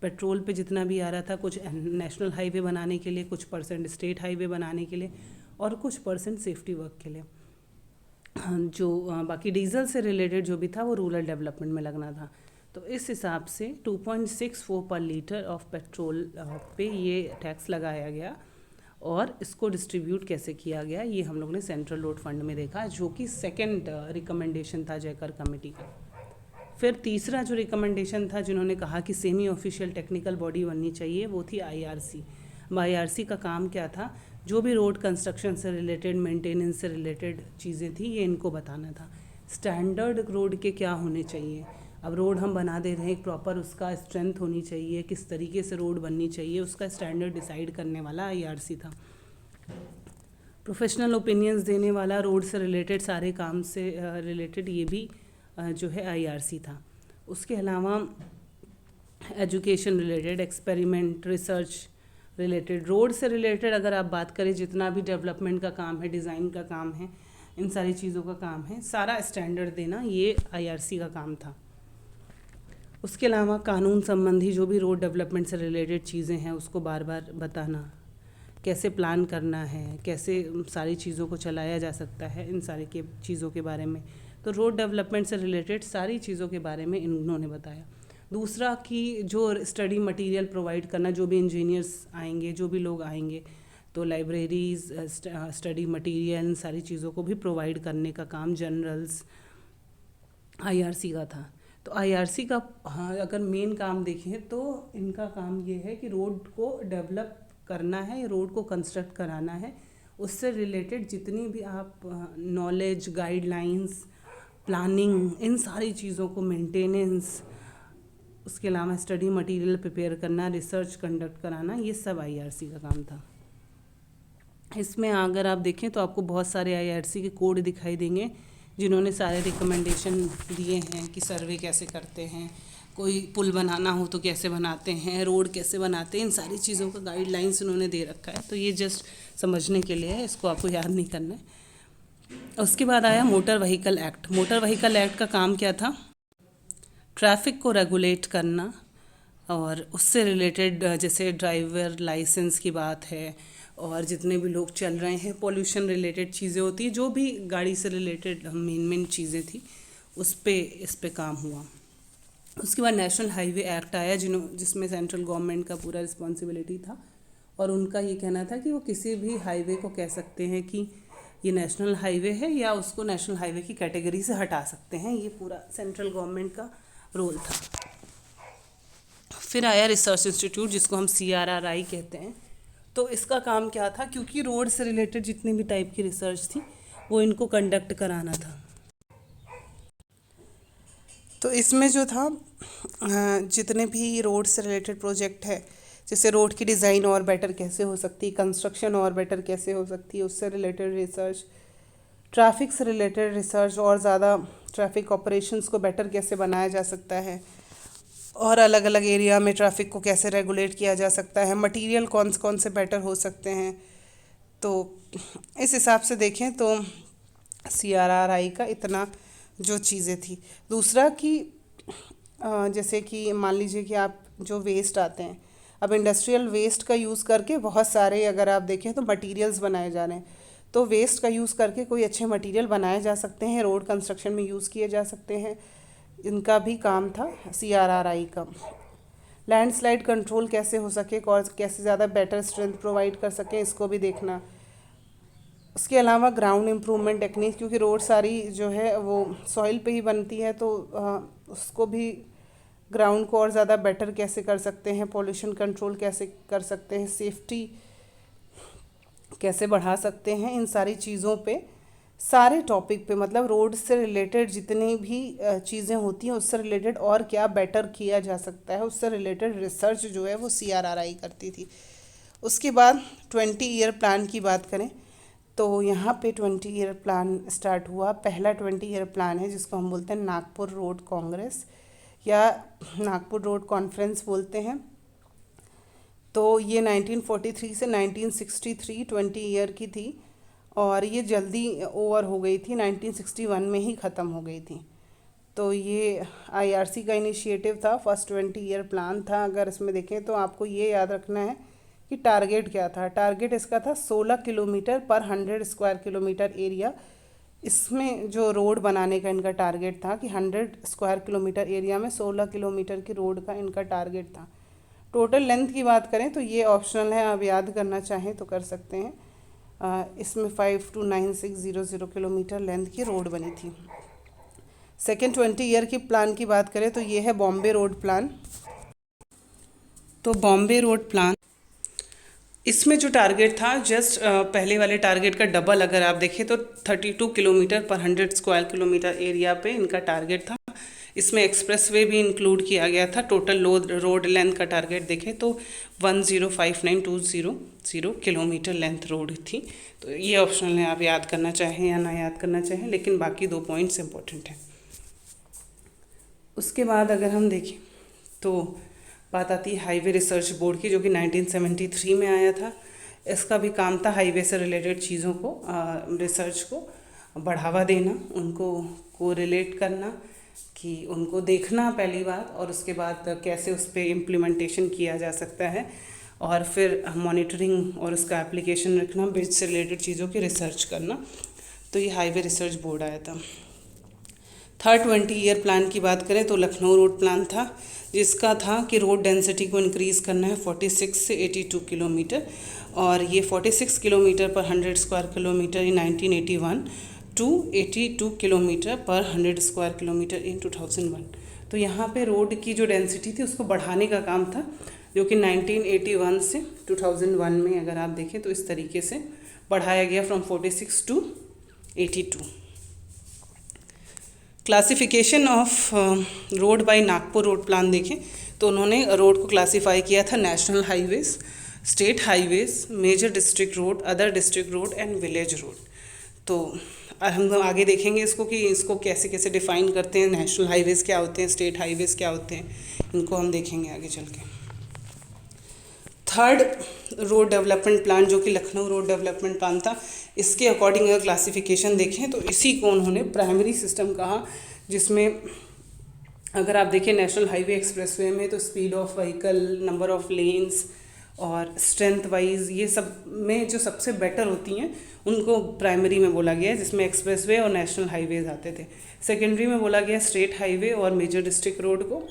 S1: पेट्रोल पे जितना भी आ रहा था, कुछ नेशनल हाईवे बनाने के लिए, कुछ % स्टेट हाईवे बनाने के लिए, और कुछ % सेफ्टी वर्क के लिए। जो बाकी डीजल से रिलेटेड जो भी था वो रूरल डेवलपमेंट में लगना था। तो इस हिसाब से 2.64 पर लीटर ऑफ पेट्रोल पे ये टैक्स लगाया गया। और इसको डिस्ट्रीब्यूट कैसे किया गया ये हम लोग ने सेंट्रल रोड फंड में देखा, जो कि सेकेंड रिकमेंडेशन था जयकर कमेटी का। फिर तीसरा जो रिकमेंडेशन था जिन्होंने कहा कि सेमी ऑफिशियल टेक्निकल बॉडी बननी चाहिए, वो थी आईआरसी। आईआरसी का काम क्या था, जो भी रोड कंस्ट्रक्शन से रिलेटेड, मेंटेनेंस से रिलेटेड चीज़ें थी, ये इनको बताना था। स्टैंडर्ड रोड के क्या होने चाहिए, अब रोड हम बना दे रहे हैं, प्रॉपर उसका स्ट्रेंथ होनी चाहिए, किस तरीके से रोड बननी चाहिए, उसका स्टैंडर्ड डिसाइड करने वाला आईआरसी था। प्रोफेशनल ओपिनियंस देने वाला, रोड से रिलेटेड सारे काम से रिलेटेड, ये भी जो है आईआरसी था। उसके अलावा education related, experiment, research related, road से रिलेटेड अगर आप बात करें, जितना भी डेवलपमेंट का काम है, डिज़ाइन का काम है, इन सारी चीज़ों का काम है, सारा स्टैंडर्ड देना ये आईआरसी का काम था। उसके अलावा कानून संबंधी जो भी रोड डेवलपमेंट से रिलेटेड चीज़ें हैं उसको बार बार बताना, कैसे प्लान करना है, कैसे सारी चीज़ों को चलाया जा सकता है, इन सारी के चीज़ों के बारे में। तो रोड डेवलपमेंट से रिलेटेड सारी चीज़ों के बारे में इन्होंने बताया। दूसरा कि जो स्टडी मटेरियल प्रोवाइड करना, जो भी इंजीनियर्स आएंगे, जो भी लोग आएंगे, तो लाइब्रेरीज, स्टडी मटेरियल, इन सारी चीज़ों को भी प्रोवाइड करने का काम जर्नल्स आईआरसी का था। तो आईआरसी का अगर मेन काम देखें तो इनका काम ये है कि रोड को डेवलप करना है, रोड को कंस्ट्रक्ट कराना है, उससे रिलेटेड जितनी भी आप नॉलेज, गाइडलाइंस, प्लानिंग, इन सारी चीज़ों को, मेंटेनेंस, उसके अलावा स्टडी मटेरियल प्रिपेयर करना, रिसर्च कंडक्ट कराना, ये सब आईआरसी का काम था। इसमें अगर आप देखें तो आपको बहुत सारे आईआरसी के कोड दिखाई देंगे, जिन्होंने सारे रिकमेंडेशन दिए हैं कि सर्वे कैसे करते हैं, कोई पुल बनाना हो तो कैसे बनाते हैं, रोड कैसे बनाते हैं, इन सारी चीज़ों का गाइडलाइंस उन्होंने दे रखा है। तो ये जस्ट समझने के लिए है, इसको आपको याद नहीं करना है। उसके बाद आया motor vehicle act. Motor vehicle act का काम क्या था, ट्रैफिक को रेगुलेट करना, और उससे रिलेटेड जैसे ड्राइवर लाइसेंस की बात है, और जितने भी लोग चल रहे हैं, पोल्यूशन रिलेटेड चीज़ें होती है, जो भी गाड़ी से रिलेटेड मेन चीज़ें थी, इस पे काम हुआ। उसके बाद नेशनल हाईवे एक्ट आया, जिसमें सेंट्रल गवर्नमेंट का पूरा रिस्पॉन्सिबिलिटी था, और उनका ये कहना था कि वो किसी भी हाईवे को कह सकते हैं कि ये नेशनल हाईवे है, या उसको नेशनल हाईवे की कैटेगरी से हटा सकते हैं। ये पूरा सेंट्रल गवर्नमेंट का रोल था। फिर आया रिसर्च इंस्टीट्यूट, जिसको हम CRRI कहते हैं। तो इसका काम क्या था, क्योंकि रोड से रिलेटेड जितनी भी टाइप की रिसर्च थी वो इनको कंडक्ट कराना था। तो इसमें जो था, जितने भी रोड से रिलेटेड प्रोजेक्ट है, जैसे रोड की डिज़ाइन और बेटर कैसे हो सकती है, कंस्ट्रक्शन और बेटर कैसे हो सकती है, उससे रिलेटेड रिसर्च, ट्रैफिक से रिलेटेड रिसर्च, और ज़्यादा ट्रैफिक ऑपरेशंस को बेटर कैसे बनाया जा सकता है, और अलग अलग एरिया में ट्रैफिक को कैसे रेगुलेट किया जा सकता है, मटेरियल कौन कौन से बेटर हो सकते हैं। तो इस हिसाब से देखें तो CRRI का इतना जो चीज़ें थी। दूसरा कि जैसे कि मान लीजिए कि आप जो वेस्ट आते हैं, अब इंडस्ट्रियल वेस्ट का यूज़ करके बहुत सारे, अगर आप देखें तो मटेरियल्स बनाए जा रहे हैं, तो वेस्ट का यूज़ करके कोई अच्छे मटेरियल बनाए जा सकते हैं, रोड कंस्ट्रक्शन में यूज़ किए जा सकते हैं। इनका भी काम था CRRI का। लैंडस्लाइड कंट्रोल कैसे हो सके और कैसे ज़्यादा बेटर स्ट्रेंथ प्रोवाइड कर सकें, इसको भी देखना। उसके अलावा ग्राउंड इम्प्रूवमेंट टेक्निक, क्योंकि रोड सारी जो है वो सॉइल पे ही बनती है, तो उसको भी ग्राउंड को और ज़्यादा बेटर कैसे कर सकते हैं, पोल्यूशन कंट्रोल कैसे कर सकते हैं, सेफ्टी कैसे बढ़ा सकते हैं, इन सारी चीज़ों पे, सारे टॉपिक पे, मतलब रोड से रिलेटेड जितनी भी चीज़ें होती हैं उससे रिलेटेड और क्या बेटर किया जा सकता है, उससे रिलेटेड रिसर्च जो है वो CRRI करती थी। उसके बाद 20 ईयर प्लान की बात करें तो यहाँ पे 20 ईयर प्लान स्टार्ट हुआ। पहला 20 ईयर प्लान है जिसको हम बोलते हैं नागपुर रोड कांग्रेस या नागपुर रोड कॉन्फ्रेंस बोलते हैं। तो ये 1943 से 1963 20 ईयर की थी, और ये जल्दी ओवर हो गई थी, 1961 में ही ख़त्म हो गई थी। तो ये IRC का इनिशिएटिव था, फर्स्ट 20 ईयर प्लान था। अगर इसमें देखें तो आपको ये याद रखना है कि टारगेट क्या था। टारगेट इसका था 16 किलोमीटर पर 100 स्क्वायर किलोमीटर एरिया। इसमें जो रोड बनाने का इनका टारगेट था कि 100 स्क्वायर किलोमीटर एरिया में 16 किलोमीटर की रोड का इनका टारगेट था। टोटल लेंथ की बात करें तो ये ऑप्शनल है, आप याद करना चाहें तो कर सकते हैं। इसमें 529600 किलोमीटर लेंथ की रोड बनी थी। सेकेंड 20 ईयर की प्लान की बात करें तो ये है बॉम्बे रोड प्लान। तो बॉम्बे रोड प्लान, इसमें जो टारगेट था जस्ट पहले वाले टारगेट का डबल, अगर आप देखें तो 32 किलोमीटर पर 100 स्क्वायर किलोमीटर एरिया पे इनका टारगेट था। इसमें एक्सप्रेसवे भी इंक्लूड किया गया था। टोटल रोड लेंथ का टारगेट देखें तो 1059,200 किलोमीटर लेंथ रोड थी। तो ये ऑप्शनल है, आप याद करना चाहें या ना याद करना चाहें, लेकिन बाकी 2 पॉइंट्स इंपॉर्टेंट हैं। उसके बाद अगर हम देखें तो बात आती है हाईवे रिसर्च बोर्ड की, जो कि 1973 में आया था। इसका भी काम था हाईवे से रिलेटेड चीज़ों को, रिसर्च को बढ़ावा देना, उनको कोरिलेट करना, कि उनको देखना पहली बात, और उसके बाद कैसे उस पर इम्प्लीमेंटेशन किया जा सकता है, और फिर मॉनिटरिंग और उसका एप्लीकेशन रखना, ब्रिज से रिलेटेड चीज़ों की रिसर्च करना। तो ये हाईवे रिसर्च बोर्ड आया था। थर्ड 20 ईयर प्लान की बात करें तो लखनऊ रोड प्लान था, जिसका था कि रोड डेंसिटी को इंक्रीज़ करना है 46 से 82 किलोमीटर, और ये 46 किलोमीटर पर 100 square kilometre in 1981 to 82 kilometre पर 100 स्क्वायर किलोमीटर इन 2001। तो यहाँ पे रोड की जो डेंसिटी थी उसको बढ़ाने का काम था, जो कि 1981 से 2001 में अगर आप देखें तो इस तरीके से बढ़ाया गया, from 46 to 82। Classification of road by Nagpur road plan देखें तो उन्होंने रोड को क्लासीफाई किया था national highways, state highways, major district road, other district road and village road. तो हम आगे देखेंगे इसको कि इसको कैसे कैसे डिफ़ाइन करते हैं, नेशनल हाईवेज़ क्या होते हैं, स्टेट हाईवेज़ क्या होते हैं, इनको हम देखेंगे आगे चल के। थर्ड रोड डेवलपमेंट प्लान, जो कि लखनऊ रोड डेवलपमेंट प्लान था, इसके अकॉर्डिंग अगर क्लासिफिकेशन देखें तो इसी को उन्होंने प्राइमरी सिस्टम कहा, जिसमें अगर आप देखें नेशनल हाईवे एक्सप्रेसवे में तो speed of vehicle, number of lens और स्ट्रेंथ वाइज, ये सब में जो सबसे बेटर होती हैं उनको प्राइमरी में बोला गया है, जिसमें एक्सप्रेसवे और नेशनल हाईवेज आते थे। सेकेंडरी में बोला गया स्टेट हाईवे और मेजर डिस्ट्रिक्ट रोड को,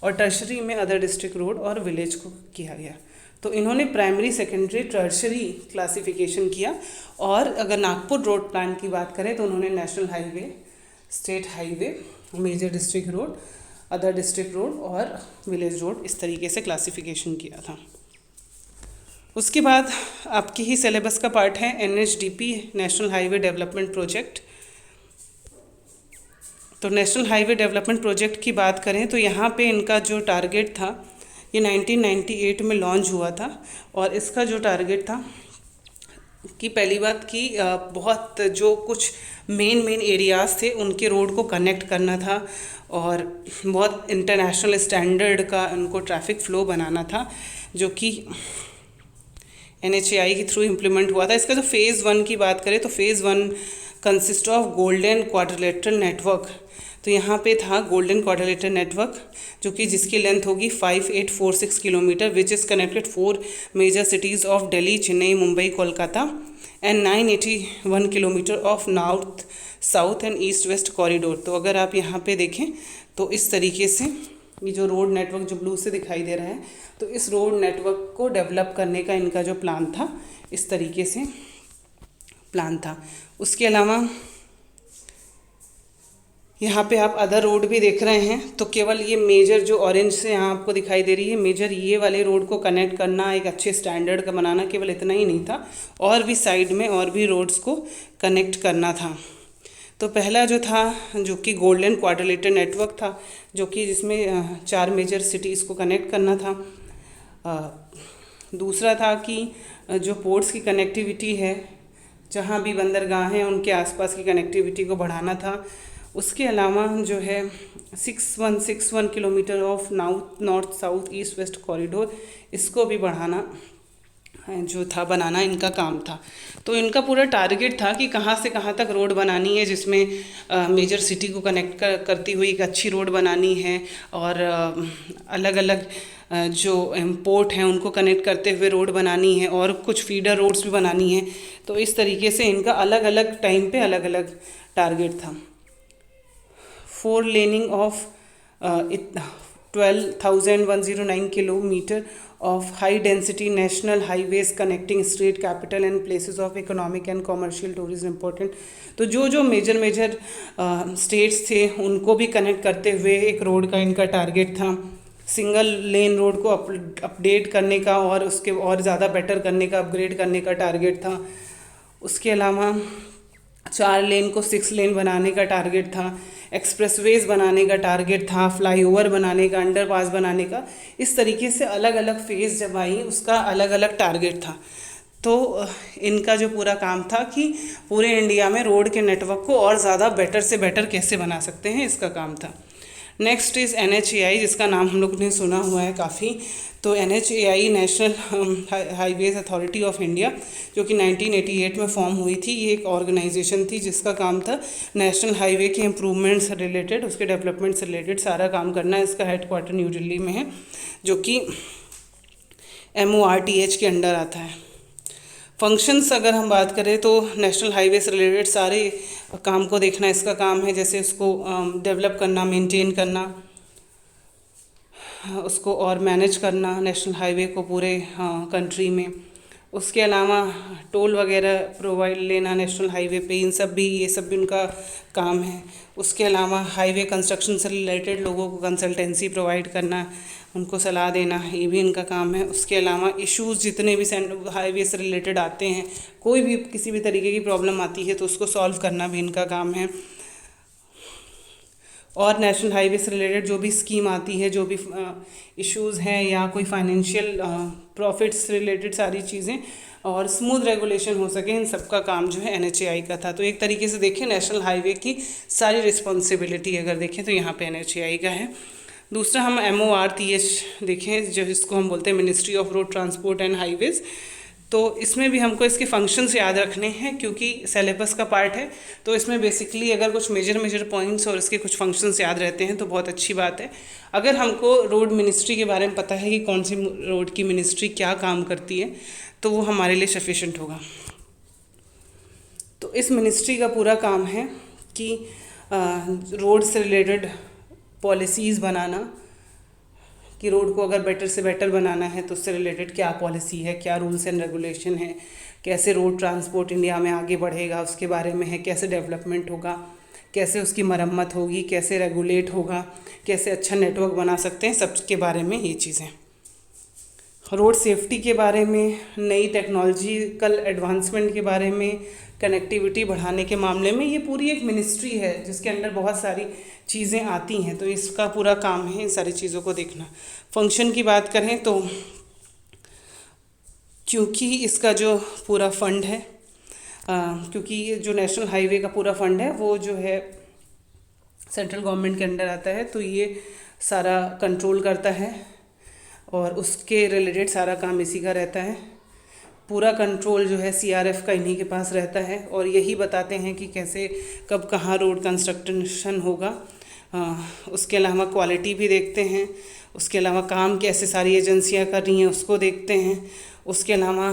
S1: और टर्शरी में अदर डिस्ट्रिक्ट रोड और विलेज को किया गया। तो इन्होंने प्राइमरी, सेकेंडरी, टर्शरी क्लासिफिकेशन किया। और अगर नागपुर रोड प्लान की बात करें तो उन्होंने national highway, state highway, major district road, other district road और विलेज रोड इस तरीके से क्लासिफिकेशन किया था। उसके बाद आपके ही सिलेबस का पार्ट है NHDP, national highway development project. तो नेशनल हाईवे डेवलपमेंट प्रोजेक्ट की बात करें तो यहाँ पे इनका जो टारगेट था, ये 1998 में लॉन्च हुआ था, और इसका जो टारगेट था कि पहली बात कि बहुत जो कुछ मेन एरियाज़ थे उनके रोड को कनेक्ट करना था, और बहुत इंटरनेशनल स्टैंडर्ड का उनको ट्रैफिक फ़्लो बनाना था, जो कि NHAI के थ्रू इम्प्लीमेंट हुआ था। इसका जो फ़ेज़ 1 की बात करें तो phase 1 consist of golden quadrilateral network. तो यहाँ पे था गोल्डन क्वाड्रिलेटरल नेटवर्क, जो कि जिसकी लेंथ होगी 5846 kilometre, which is connected 4 major cities of Delhi, Chennai, Mumbai, Kolkata, and 981 kilometre of north, south and east west corridor. तो अगर आप यहाँ पे देखें तो इस तरीके से ये जो रोड नेटवर्क जो ब्लू से दिखाई दे रहा है, तो इस रोड नेटवर्क को डेवलप करने का इनका जो प्लान था, इस तरीके से प्लान था। उसके अलावा यहाँ पे आप अदर रोड भी देख रहे हैं, तो केवल ये मेजर जो ऑरेंज से यहाँ आपको दिखाई दे रही है, मेजर ये वाले रोड को कनेक्ट करना, एक अच्छे स्टैंडर्ड का बनाना, केवल इतना ही नहीं था, और भी साइड में और भी रोड्स को कनेक्ट करना था। तो पहला जो था, जो कि गोल्डन क्वाड्रिलेटरल नेटवर्क था, जो कि जिसमें 4 मेजर सिटीज़ को कनेक्ट करना था। दूसरा था कि जो पोर्ट्स की कनेक्टिविटी है, जहाँ भी बंदरगाह हैं उनके आसपास की कनेक्टिविटी को बढ़ाना था। उसके अलावा जो है 6161 kilometre of north south east west corridor, इसको भी बढ़ाना जो था, बनाना इनका काम था। तो इनका पूरा टारगेट था कि कहाँ से कहाँ तक रोड बनानी है, जिसमें मेजर सिटी को कनेक्ट करती हुई एक अच्छी रोड बनानी है, और अलग अलग जो पोर्ट हैं उनको कनेक्ट करते हुए रोड बनानी है, और कुछ फीडर रोड्स भी बनानी है। तो इस तरीके से इनका अलग अलग टाइम पे अलग अलग टारगेट था। 4 laning of 12,109 kilometre of high density national highways connecting state capital and places of economic and commercial tourism important। तो जो जो मेजर स्टेट्स थे उनको भी कनेक्ट करते हुए एक रोड का इनका टारगेट था। सिंगल लेन रोड को अपडेट करने का और उसके और ज़्यादा बेटर करने का, अपग्रेड करने का टारगेट था। उसके अलावा 4 लेन को 6 लेन बनाने का टारगेट था। एक्सप्रेसवेज बनाने का टारगेट था, फ्लाईओवर बनाने का, अंडरपास बनाने का। इस तरीके से अलग अलग फेज़ जब आई उसका अलग अलग टारगेट था। तो इनका जो पूरा काम था कि पूरे इंडिया में रोड के नेटवर्क को और ज़्यादा बेटर से बेटर कैसे बना सकते हैं, इसका काम था। नेक्स्ट इज़ NHAI, जिसका नाम हम लोग ने सुना हुआ है काफ़ी। तो NHAI national highways authority of India, जो कि 1988 में फॉर्म हुई थी। ये एक ऑर्गेनाइजेशन थी जिसका काम था नेशनल हाईवे के इम्प्रूवमेंट से रिलेटेड, उसके डेवलपमेंट से रिलेटेड सारा काम करना। इसका हेडक्वार्टर न्यू दिल्ली में है, जो कि MORTH के अंडर आता है। फंक्शंस अगर हम बात करें तो नेशनल हाईवे से रिलेटेड सारे काम को देखना इसका काम है, जैसे उसको डेवलप करना, मेंटेन करना, उसको और मैनेज करना नेशनल हाईवे को पूरे कंट्री में। उसके अलावा टोल वगैरह प्रोवाइड लेना नेशनल हाईवे पे, ये सब भी उनका काम है। उसके अलावा हाईवे कंस्ट्रक्शन से रिलेटेड लोगों को कंसल्टेंसी प्रोवाइड करना, उनको सलाह देना, ये भी इनका काम है। उसके अलावा इश्यूज़ जितने भी हाईवे से रिलेटेड आते हैं, कोई भी किसी भी तरीके की प्रॉब्लम आती है तो उसको सॉल्व करना भी इनका काम है। और नेशनल हाईवे से रिलेटेड जो भी स्कीम आती है, जो भी इश्यूज़ हैं या कोई फाइनेंशियल प्रॉफिट्स से रिलेटेड सारी चीज़ें और स्मूथ रेगुलेशन हो सके, इन सब का काम जो है NHAI का था। तो एक तरीके से देखें नेशनल हाईवे की सारी रिस्पॉन्सिबिलिटी अगर देखें तो यहाँ पे NHAI का है। दूसरा हम MORTH देखें, जो इसको हम बोलते हैं ministry of road transport and highways. तो इसमें भी हमको इसके फंक्शंस याद रखने हैं क्योंकि सिलेबस का पार्ट है। तो इसमें बेसिकली अगर कुछ मेजर पॉइंट्स और इसके कुछ फंक्शंस याद रहते हैं तो बहुत अच्छी बात है। अगर हमको रोड मिनिस्ट्री के बारे में पता है कि कौन सी रोड की मिनिस्ट्री क्या काम करती है तो वो हमारे लिए सफिशेंट होगा। तो इस मिनिस्ट्री का पूरा काम है कि रोड से रिलेटेड पॉलिसीज़ बनाना, कि रोड को अगर बेटर से बेटर बनाना है तो उससे रिलेटेड क्या पॉलिसी है, क्या रूल्स एंड रेगुलेशन है, कैसे रोड ट्रांसपोर्ट इंडिया में आगे बढ़ेगा उसके बारे में है, कैसे डेवलपमेंट होगा, कैसे उसकी मरम्मत होगी, कैसे रेगुलेट होगा, कैसे अच्छा नेटवर्क बना सकते हैं, सब के बारे में ये चीज़ें। रोड सेफ्टी के बारे में, नई टेक्नोलॉजिकल एडवांसमेंट के बारे में, कनेक्टिविटी बढ़ाने के मामले में, ये पूरी एक मिनिस्ट्री है जिसके अंदर बहुत सारी चीज़ें आती हैं। तो इसका पूरा काम है इन सारी चीज़ों को देखना। फंक्शन की बात करें तो क्योंकि इसका जो पूरा फंड है, क्योंकि ये जो नेशनल हाईवे का पूरा फंड है वो जो है सेंट्रल गवर्नमेंट के अंडर आता है, तो ये सारा कंट्रोल करता है और उसके रिलेटेड सारा काम इसी का रहता है। पूरा कंट्रोल जो है CRF का इन्हीं के पास रहता है और यही बताते हैं कि कैसे कब कहाँ रोड कंस्ट्रक्शन होगा। उसके अलावा क्वालिटी भी देखते हैं, उसके अलावा काम कैसे सारी एजेंसियां कर रही हैं उसको देखते हैं। उसके अलावा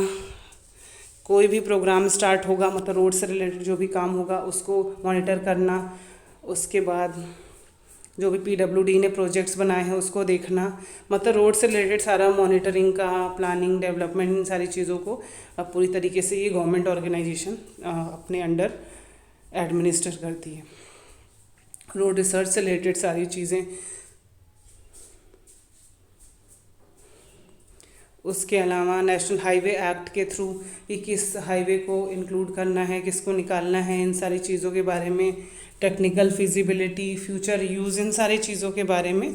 S1: कोई भी प्रोग्राम स्टार्ट होगा, मतलब रोड से रिलेटेड जो भी काम होगा उसको मॉनिटर करना। उसके बाद जो भी PWD ने प्रोजेक्ट्स बनाए हैं उसको देखना, मतलब रोड से रिलेटेड सारा मॉनिटरिंग का, प्लानिंग, डेवलपमेंट, इन सारी चीज़ों को अब पूरी तरीके से ये गवर्नमेंट ऑर्गेनाइजेशन अपने अंडर एडमिनिस्टर करती है। रोड रिसर्च से रिलेटेड सारी चीज़ें। उसके अलावा नेशनल हाईवे एक्ट के थ्रू कि किस हाईवे को इंक्लूड करना है, किसको निकालना है, इन सारी चीज़ों के बारे में, टेक्निकल फिजिबिलिटी, फ्यूचर यूज़, इन सारी चीज़ों के बारे में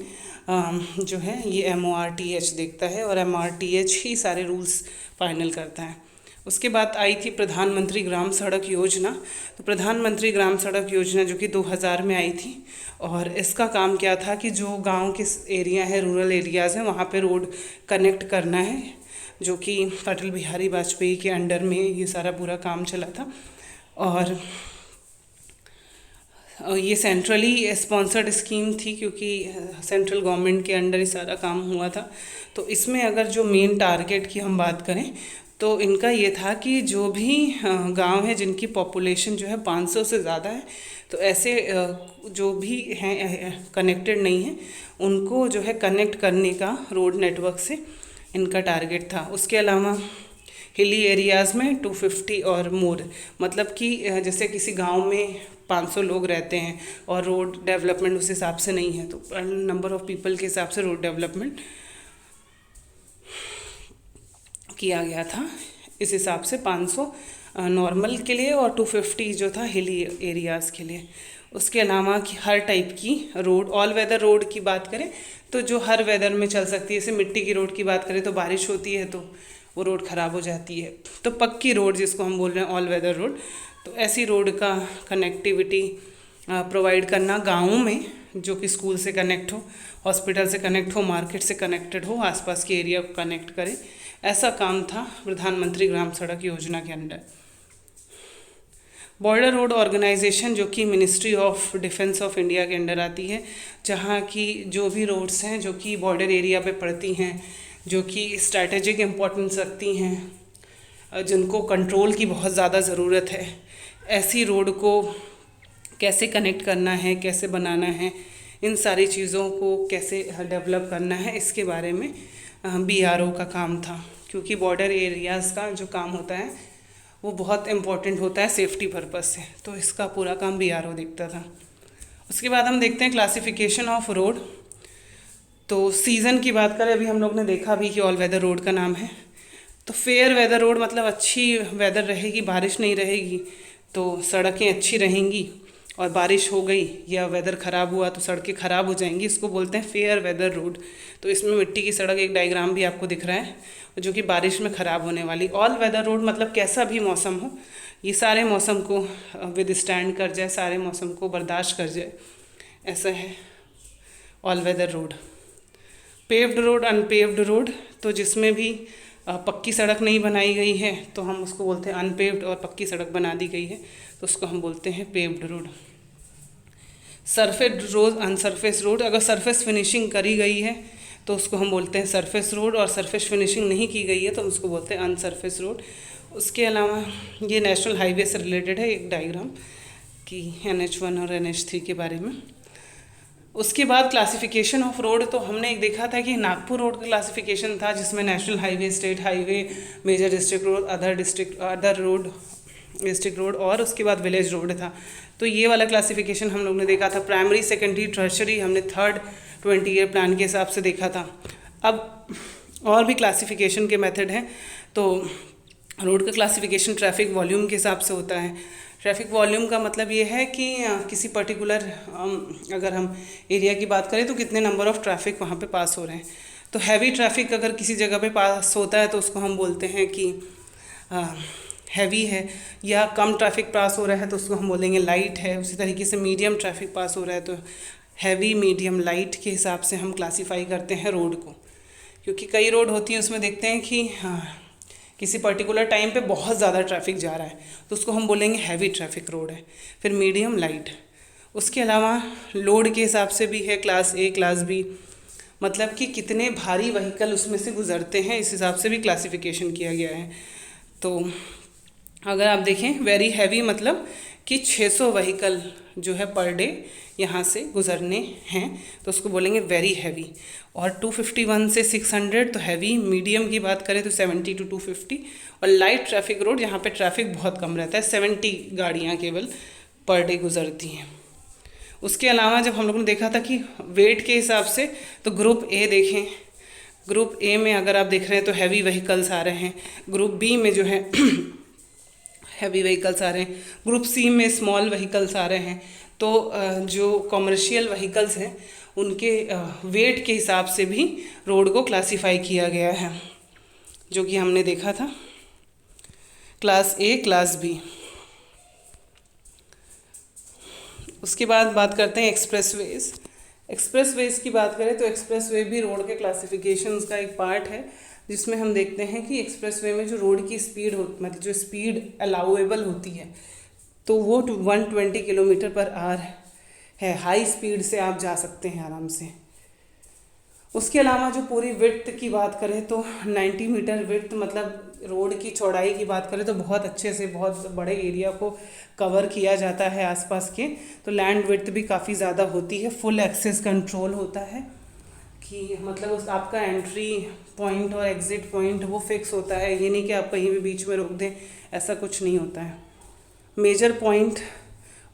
S1: जो है ये MORTH देखता है और MORTH ही सारे रूल्स फाइनल करता है। उसके बाद आई थी प्रधानमंत्री ग्राम सड़क योजना। तो प्रधानमंत्री ग्राम सड़क योजना जो कि 2000 में आई थी और इसका काम क्या था कि जो गांव के एरिया है, रूरल एरियाज़ हैं, वहाँ पे रोड कनेक्ट करना है, जो कि अटल बिहारी वाजपेयी के अंडर में ये सारा पूरा काम चला था। और ये सेंट्रली स्पॉन्सर्ड स्कीम थी क्योंकि सेंट्रल गवर्नमेंट के अंडर ही सारा काम हुआ था। तो इसमें अगर जो मेन टारगेट की हम बात करें तो इनका ये था कि जो भी गांव है जिनकी पॉपुलेशन जो है 500 से ज़्यादा है, तो ऐसे जो भी हैं कनेक्टेड नहीं हैं उनको जो है कनेक्ट करने का रोड नेटवर्क से इनका टारगेट था। उसके अलावा हिली एरियाज़ में 250 और मोर, मतलब कि जैसे किसी गांव में 500 लोग रहते हैं और रोड डेवलपमेंट उस हिसाब से नहीं है, तो नंबर ऑफ़ पीपल के हिसाब से रोड डेवलपमेंट किया गया था। इस हिसाब से 500 नॉर्मल के लिए और 250 जो था हिली एरियाज़ के लिए। उसके अलावा कि हर टाइप की रोड, ऑल वेदर रोड की बात करें तो जो हर वेदर में चल सकती है, जैसे मिट्टी की रोड की बात करें तो बारिश होती है तो वो रोड ख़राब हो जाती है, तो पक्की रोड जिसको हम बोल रहे हैं ऑल वेदर रोड, तो ऐसी रोड का कनेक्टिविटी प्रोवाइड करना गाँवों में, जो कि स्कूल से कनेक्ट हो, हॉस्पिटल से कनेक्ट हो, मार्केट से कनेक्टेड हो, आसपास के एरिया को कनेक्ट करे, ऐसा काम था प्रधानमंत्री ग्राम सड़क योजना के अंडर। बॉर्डर रोड ऑर्गेनाइजेशन जो कि ministry of defence of India के अंडर आती है, जहाँ की जो भी रोड्स हैं जो कि बॉर्डर एरिया पे पड़ती हैं, जो कि स्ट्रैटेजिक इम्पोर्टेंस रखती हैं, जिनको कंट्रोल की बहुत ज़्यादा ज़रूरत है, ऐसी रोड को कैसे कनेक्ट करना है, कैसे बनाना है, इन सारी चीज़ों को कैसे डेवलप करना है, इसके बारे में BRO का काम था। क्योंकि बॉर्डर एरियाज़ का जो काम होता है वो बहुत इम्पोर्टेंट होता है सेफ्टी पर्पस से, तो इसका पूरा काम BRO देखता था। उसके बाद हम देखते हैं क्लासिफिकेशन ऑफ रोड। तो सीज़न की बात करें, अभी हम लोग ने देखा भी कि ऑल वेदर रोड का नाम है, तो फेयर वेदर रोड मतलब अच्छी वेदर रहेगी, बारिश नहीं रहेगी तो सड़कें अच्छी रहेंगी, और बारिश हो गई या वेदर ख़राब हुआ तो सड़कें ख़राब हो जाएंगी, इसको बोलते हैं फेयर वेदर रोड। तो इसमें मिट्टी की सड़क, एक डायग्राम भी आपको दिख रहा है, जो कि बारिश में ख़राब होने वाली। ऑल वेदर रोड मतलब कैसा भी मौसम हो, ये सारे मौसम को विद स्टैंड कर जाए, सारे मौसम को बर्दाश्त कर जाए, ऐसा है all weather road. Paved road, unpaved road, तो जिसमें भी पक्की सड़क नहीं बनाई गई है तो हम उसको बोलते हैं अनपेव्ड, और पक्की सड़क बना दी गई है तो उसको हम बोलते हैं paved road. Surface road, unsurface road, अगर सरफेस फिनिशिंग करी गई है तो उसको हम बोलते हैं सरफेस रोड, और सरफेस फिनिशिंग नहीं की गई है तो उसको बोलते हैं अनसरफेस रोड। उसके अलावा ये नेशनल हाईवे से रिलेटेड है एक डायग्राम कि NH1 और NH3 के बारे में। उसके बाद क्लासिफिकेशन ऑफ रोड, तो हमने एक देखा था कि नागपुर रोड का क्लासिफिकेशन था जिसमें national highway, state highway, major district road, other road, district road, और उसके बाद विलेज रोड था। तो ये वाला क्लासिफिकेशन हम लोग ने देखा था। प्राइमरी, सेकेंडरी, टर्शरी हमने थर्ड 20 ईयर प्लान के हिसाब से देखा था। अब और भी क्लासिफिकेशन के मेथड हैं। तो रोड का क्लासिफिकेशन ट्रैफिक वॉल्यूम के हिसाब से होता है। ट्रैफिक वॉल्यूम का मतलब ये है कि किसी पर्टिकुलर अगर हम एरिया की बात करें तो कितने नंबर ऑफ़ ट्रैफिक वहाँ पे पास हो रहे हैं। तो हैवी ट्रैफिक अगर किसी जगह पे पास होता है तो उसको हम बोलते हैं कि हैवी है, या कम ट्रैफिक पास हो रहा है तो उसको हम बोलेंगे लाइट है। उसी तरीके से मीडियम ट्रैफिक पास हो रहा है तो हैवी, मीडियम, लाइट के हिसाब से हम क्लासीफाई करते हैं रोड को। क्योंकि कई रोड होती हैं उसमें देखते हैं कि किसी पर्टिकुलर टाइम पे बहुत ज़्यादा ट्रैफिक जा रहा है तो उसको हम बोलेंगे हैवी ट्रैफिक रोड है। फिर मीडियम, लाइट। उसके अलावा लोड के हिसाब से भी है क्लास A, क्लास B, मतलब कि कितने भारी व्हीकल उसमें से गुजरते हैं, इस हिसाब से भी क्लासिफिकेशन किया गया है। तो अगर आप देखें वेरी हैवी मतलब कि 600 व्हीकल जो है पर डे यहाँ से गुजरने हैं तो उसको बोलेंगे वेरी हैवी। और 251 से 600 तो हैवी। मीडियम की बात करें तो 70 to 250। और लाइट ट्रैफिक रोड जहाँ पे ट्रैफिक बहुत कम रहता है, 70 गाड़ियाँ केवल पर डे गुजरती हैं। उसके अलावा जब हम लोगों ने देखा था कि वेट के हिसाब से, तो ग्रुप A देखें, ग्रुप A में अगर आप देख रहे हैं तो हैवी व्हीकल्स आ रहे हैं, ग्रुप B में जो है हैवी व्हीकल्स आ रहे हैं, ग्रुप C में स्मॉल व्हीकल्स आ रहे हैं। तो जो कमर्शियल व्हीकल्स हैं उनके वेट के हिसाब से भी रोड को क्लासीफाई किया गया है, जो कि हमने देखा था क्लास A, क्लास B। उसके बाद बात करते हैं एक्सप्रेसवेज। एक्सप्रेसवेज की बात करें तो एक्सप्रेसवे भी रोड के क्लासिफिकेशंस का एक पार्ट है, जिसमें हम देखते हैं कि एक्सप्रेसवे में जो रोड की स्पीड मतलब जो स्पीड अलाउएबल होती है तो वो 120 किलोमीटर पर आवर है। हाई स्पीड से आप जा सकते हैं आराम से। उसके अलावा जो पूरी विड्थ की बात करें तो 90 मीटर विड्थ, मतलब रोड की चौड़ाई की बात करें तो बहुत अच्छे से बहुत बड़े एरिया को कवर किया जाता है आसपास के। तो लैंड विड्थ भी काफ़ी ज़्यादा होती है। फुल एक्सेस कंट्रोल होता है कि मतलब उस आपका एंट्री पॉइंट और एग्ज़िट पॉइंट वो फिक्स होता है, ये नहीं कि आप कहीं भी बीच में रोक दें, ऐसा कुछ नहीं होता है। Major point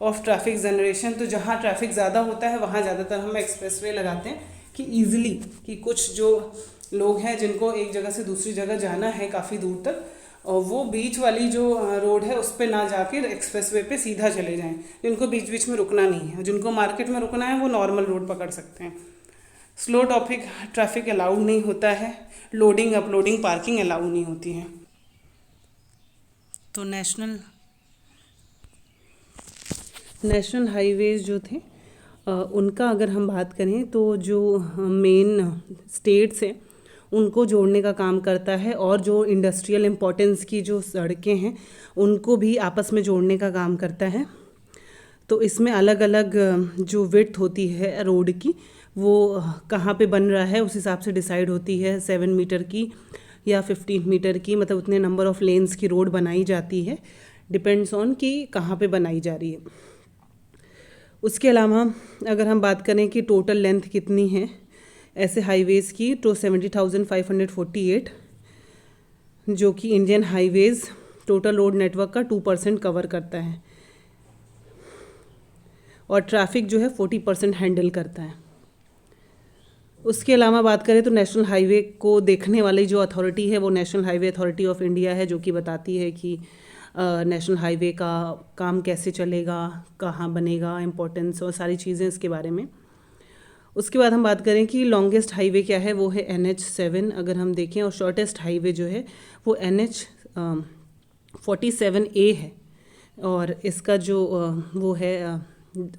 S1: of traffic generation, तो जहाँ ट्रैफिक ज़्यादा होता है वहाँ ज़्यादातर हम एक्सप्रेसवे लगाते हैं कि ईज़िली, कि कुछ जो लोग हैं जिनको एक जगह से दूसरी जगह जाना है काफ़ी दूर तक, और वो बीच वाली जो रोड है उस पर ना जाके एक्सप्रेसवे पे सीधा चले जाएं, जिनको बीच बीच में रुकना नहीं है। जिनको मार्केट में रुकना है वो नॉर्मल रोड पकड़ सकते हैं। स्लो ट्रैफिक अलाउड नहीं होता है। लोडिंग अपलोडिंग पार्किंग अलाउ नहीं होती है। तो नेशनल हाईवेज जो थे उनका अगर हम बात करें तो जो मेन स्टेट्स हैं उनको जोड़ने का काम करता है, और जो इंडस्ट्रियल इम्पोर्टेंस की जो सड़कें हैं उनको भी आपस में जोड़ने का काम करता है। तो इसमें अलग अलग जो विड्थ होती है रोड की वो कहाँ पे बन रहा है उस हिसाब से डिसाइड होती है। 7 मीटर की या 15 मीटर की, मतलब उतने नंबर ऑफ़ लेन्स की रोड बनाई जाती है, डिपेंड्स ऑन कि कहाँ पे बनाई जा रही है। उसके अलावा अगर हम बात करें कि टोटल लेंथ कितनी है ऐसे हाईवेज़ की, तो 70,548, जो कि Indian highways total road network का 2% कवर करता है, और ट्रैफिक जो है 40% हैंडल करता है। उसके अलावा बात करें तो नेशनल हाईवे को देखने वाली जो अथॉरिटी है वो national highway authority of India है, जो कि बताती है कि नेशनल हाईवे का काम कैसे चलेगा, कहाँ बनेगा, इम्पोर्टेंस और सारी चीज़ें इसके बारे में। उसके बाद हम बात करें कि लॉन्गेस्ट हाईवे क्या है, वो है NH7 अगर हम देखें, और शॉर्टेस्ट हाईवे जो है वो NH47A है, और इसका जो वो है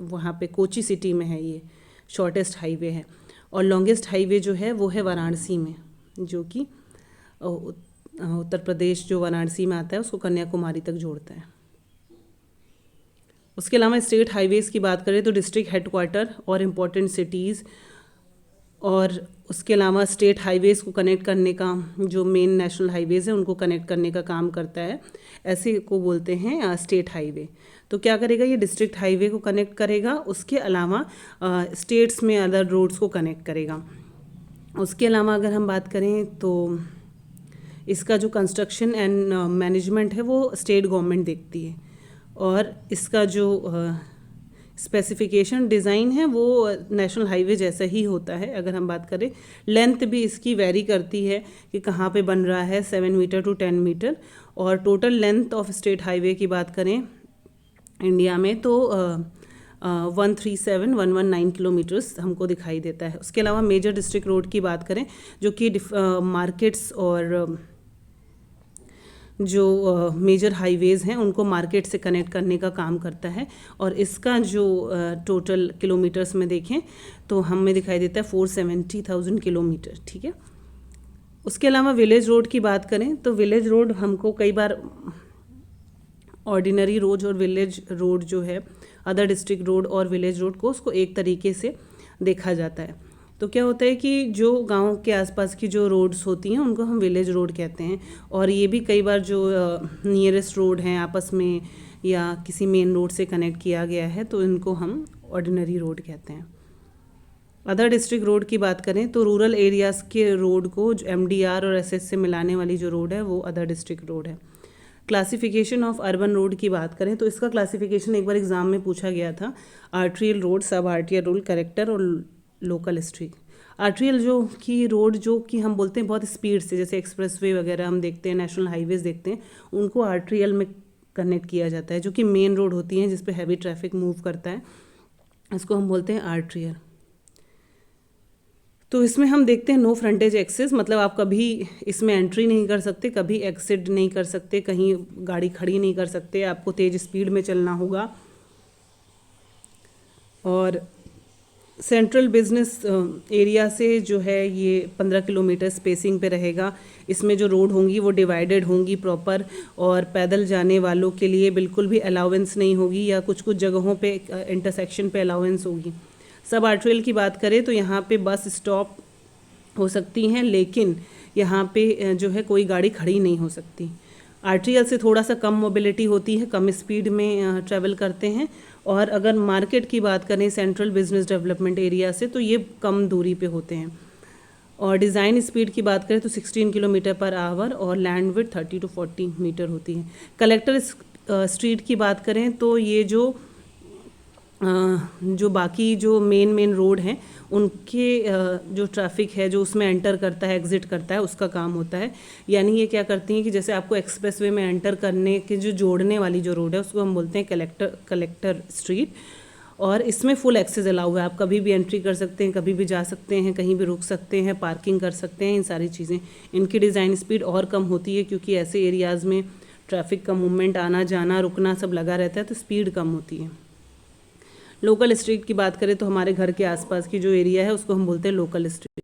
S1: वहाँ पे कोची सिटी में है, ये शॉर्टेस्ट हाईवे है। और लॉन्गेस्ट हाईवे जो है वो है वाराणसी में, जो कि उत्तर प्रदेश जो वाराणसी में आता है उसको कन्याकुमारी तक जोड़ता है। उसके अलावा स्टेट हाईवेज़ की बात करें तो डिस्ट्रिक्ट हेडक्वार्टर और इम्पोर्टेंट सिटीज़, और उसके अलावा स्टेट हाईवेज़ को कनेक्ट करने का जो मेन नेशनल हाईवेज़ हैं उनको कनेक्ट करने का काम करता है, ऐसे को बोलते हैं स्टेट हाईवे। तो क्या करेगा, ये डिस्ट्रिक्ट हाईवे को कनेक्ट करेगा, उसके अलावा स्टेट्स में अदर रोड्स को कनेक्ट करेगा। उसके अलावा अगर हम बात करें तो इसका जो कंस्ट्रक्शन एंड मैनेजमेंट है वो स्टेट गवर्नमेंट देखती है, और इसका जो स्पेसिफिकेशन डिज़ाइन है वो नेशनल हाईवे जैसा ही होता है। अगर हम बात करें लेंथ भी इसकी वेरी करती है कि कहाँ पे बन रहा है, 7 मीटर टू 10 मीटर। और total length of state highway की बात करें इंडिया में तो 137,119 किलोमीटर्स हमको दिखाई देता है। उसके अलावा मेजर डिस्ट्रिक्ट रोड की बात करें जो कि मार्केट्स और जो मेजर हाईवेज़ हैं उनको मार्केट से कनेक्ट करने का काम करता है, और इसका जो टोटल किलोमीटर्स में देखें तो हमें दिखाई देता है 470,000 किलोमीटर। ठीक है। उसके अलावा विलेज रोड की बात करें तो विलेज रोड हमको कई बार ऑर्डिनरी रोड और विलेज रोड जो है, अदर डिस्ट्रिक्ट रोड और विलेज रोड को उसको एक तरीके से देखा जाता है। तो क्या होता है कि जो गांव के आसपास की जो रोड्स होती हैं उनको हम विलेज रोड कहते हैं, और ये भी कई बार जो नियरेस्ट रोड हैं आपस में या किसी मेन रोड से कनेक्ट किया गया है तो इनको हम ऑर्डिनरी रोड कहते हैं। अदर डिस्ट्रिक्ट रोड की बात करें तो रूरल एरियाज़ के रोड को जो MDR और SS से मिलाने वाली जो रोड है वो अदर डिस्ट्रिक्ट रोड है। क्लासिफिकेशन ऑफ अर्बन रोड की बात करें तो इसका क्लासिफिकेशन एक बार एग्जाम में पूछा गया था, आर्ट्रियल रोड, सब आर्टियल रोड, करेक्टर और लोकल स्ट्रीट। आर्ट्रियल जो कि रोड जो कि हम बोलते हैं बहुत स्पीड से, जैसे एक्सप्रेसवे वगैरह हम देखते हैं, नेशनल हाईवेज़ देखते हैं, उनको आर्ट्रियल में कनेक्ट किया जाता है, जो कि मेन रोड होती हैं जिस पे हैवी ट्रैफिक मूव करता है, इसको हम बोलते हैं आर्ट्रियल। तो इसमें हम देखते हैं नो फ्रंटेज एक्सेस, मतलब आप कभी इसमें एंट्री नहीं कर सकते, कभी एक्सिट नहीं कर सकते, कहीं गाड़ी खड़ी नहीं कर सकते, आपको तेज़ स्पीड में चलना होगा। और सेंट्रल बिजनेस एरिया से जो है ये 15 किलोमीटर स्पेसिंग पे रहेगा। इसमें जो रोड होंगी वो डिवाइडेड होंगी प्रॉपर, और पैदल जाने वालों के लिए बिल्कुल भी अलाउंस नहीं होगी, या कुछ कुछ जगहों पे इंटरसेक्शन पे अलाउंस होगी। सब आर्ट्रियल की बात करें तो यहाँ पे बस स्टॉप हो सकती हैं, लेकिन यहाँ पे जो है कोई गाड़ी खड़ी नहीं हो सकती। आर्टीरियल से थोड़ा सा कम मोबिलिटी होती है, कम स्पीड में ट्रैवल करते हैं। और अगर मार्केट की बात करें सेंट्रल बिजनेस डेवलपमेंट एरिया से, तो ये कम दूरी पे होते हैं। और डिज़ाइन स्पीड की बात करें तो 16 किलोमीटर पर आवर और लैंड विड्थ 30 टू 40 मीटर होती है। कलेक्टर स्ट्रीट की बात करें तो ये जो बाकी जो मेन रोड हैं उनके जो ट्रैफिक है जो उसमें एंटर करता है, एग्जिट करता है, उसका काम होता है। यानी ये क्या करती हैं कि जैसे आपको एक्सप्रेसवे में एंटर करने के जो जोड़ने वाली जो रोड है उसको हम बोलते हैं कलेक्टर स्ट्रीट। और इसमें फुल एक्सेस अलाउ है, आप कभी भी एंट्री कर सकते हैं, कभी भी जा सकते हैं, कहीं भी रुक सकते हैं, पार्किंग कर सकते हैं, इन सारी चीज़ें। इनकी डिज़ाइन स्पीड और कम होती है क्योंकि ऐसे एरियाज़ में ट्रैफिक का मूवमेंट, आना जाना, रुकना सब लगा रहता है, तो स्पीड कम होती है। लोकल स्ट्रीट की बात करें तो हमारे घर के आसपास की जो एरिया है उसको हम बोलते हैं लोकल स्ट्रीट।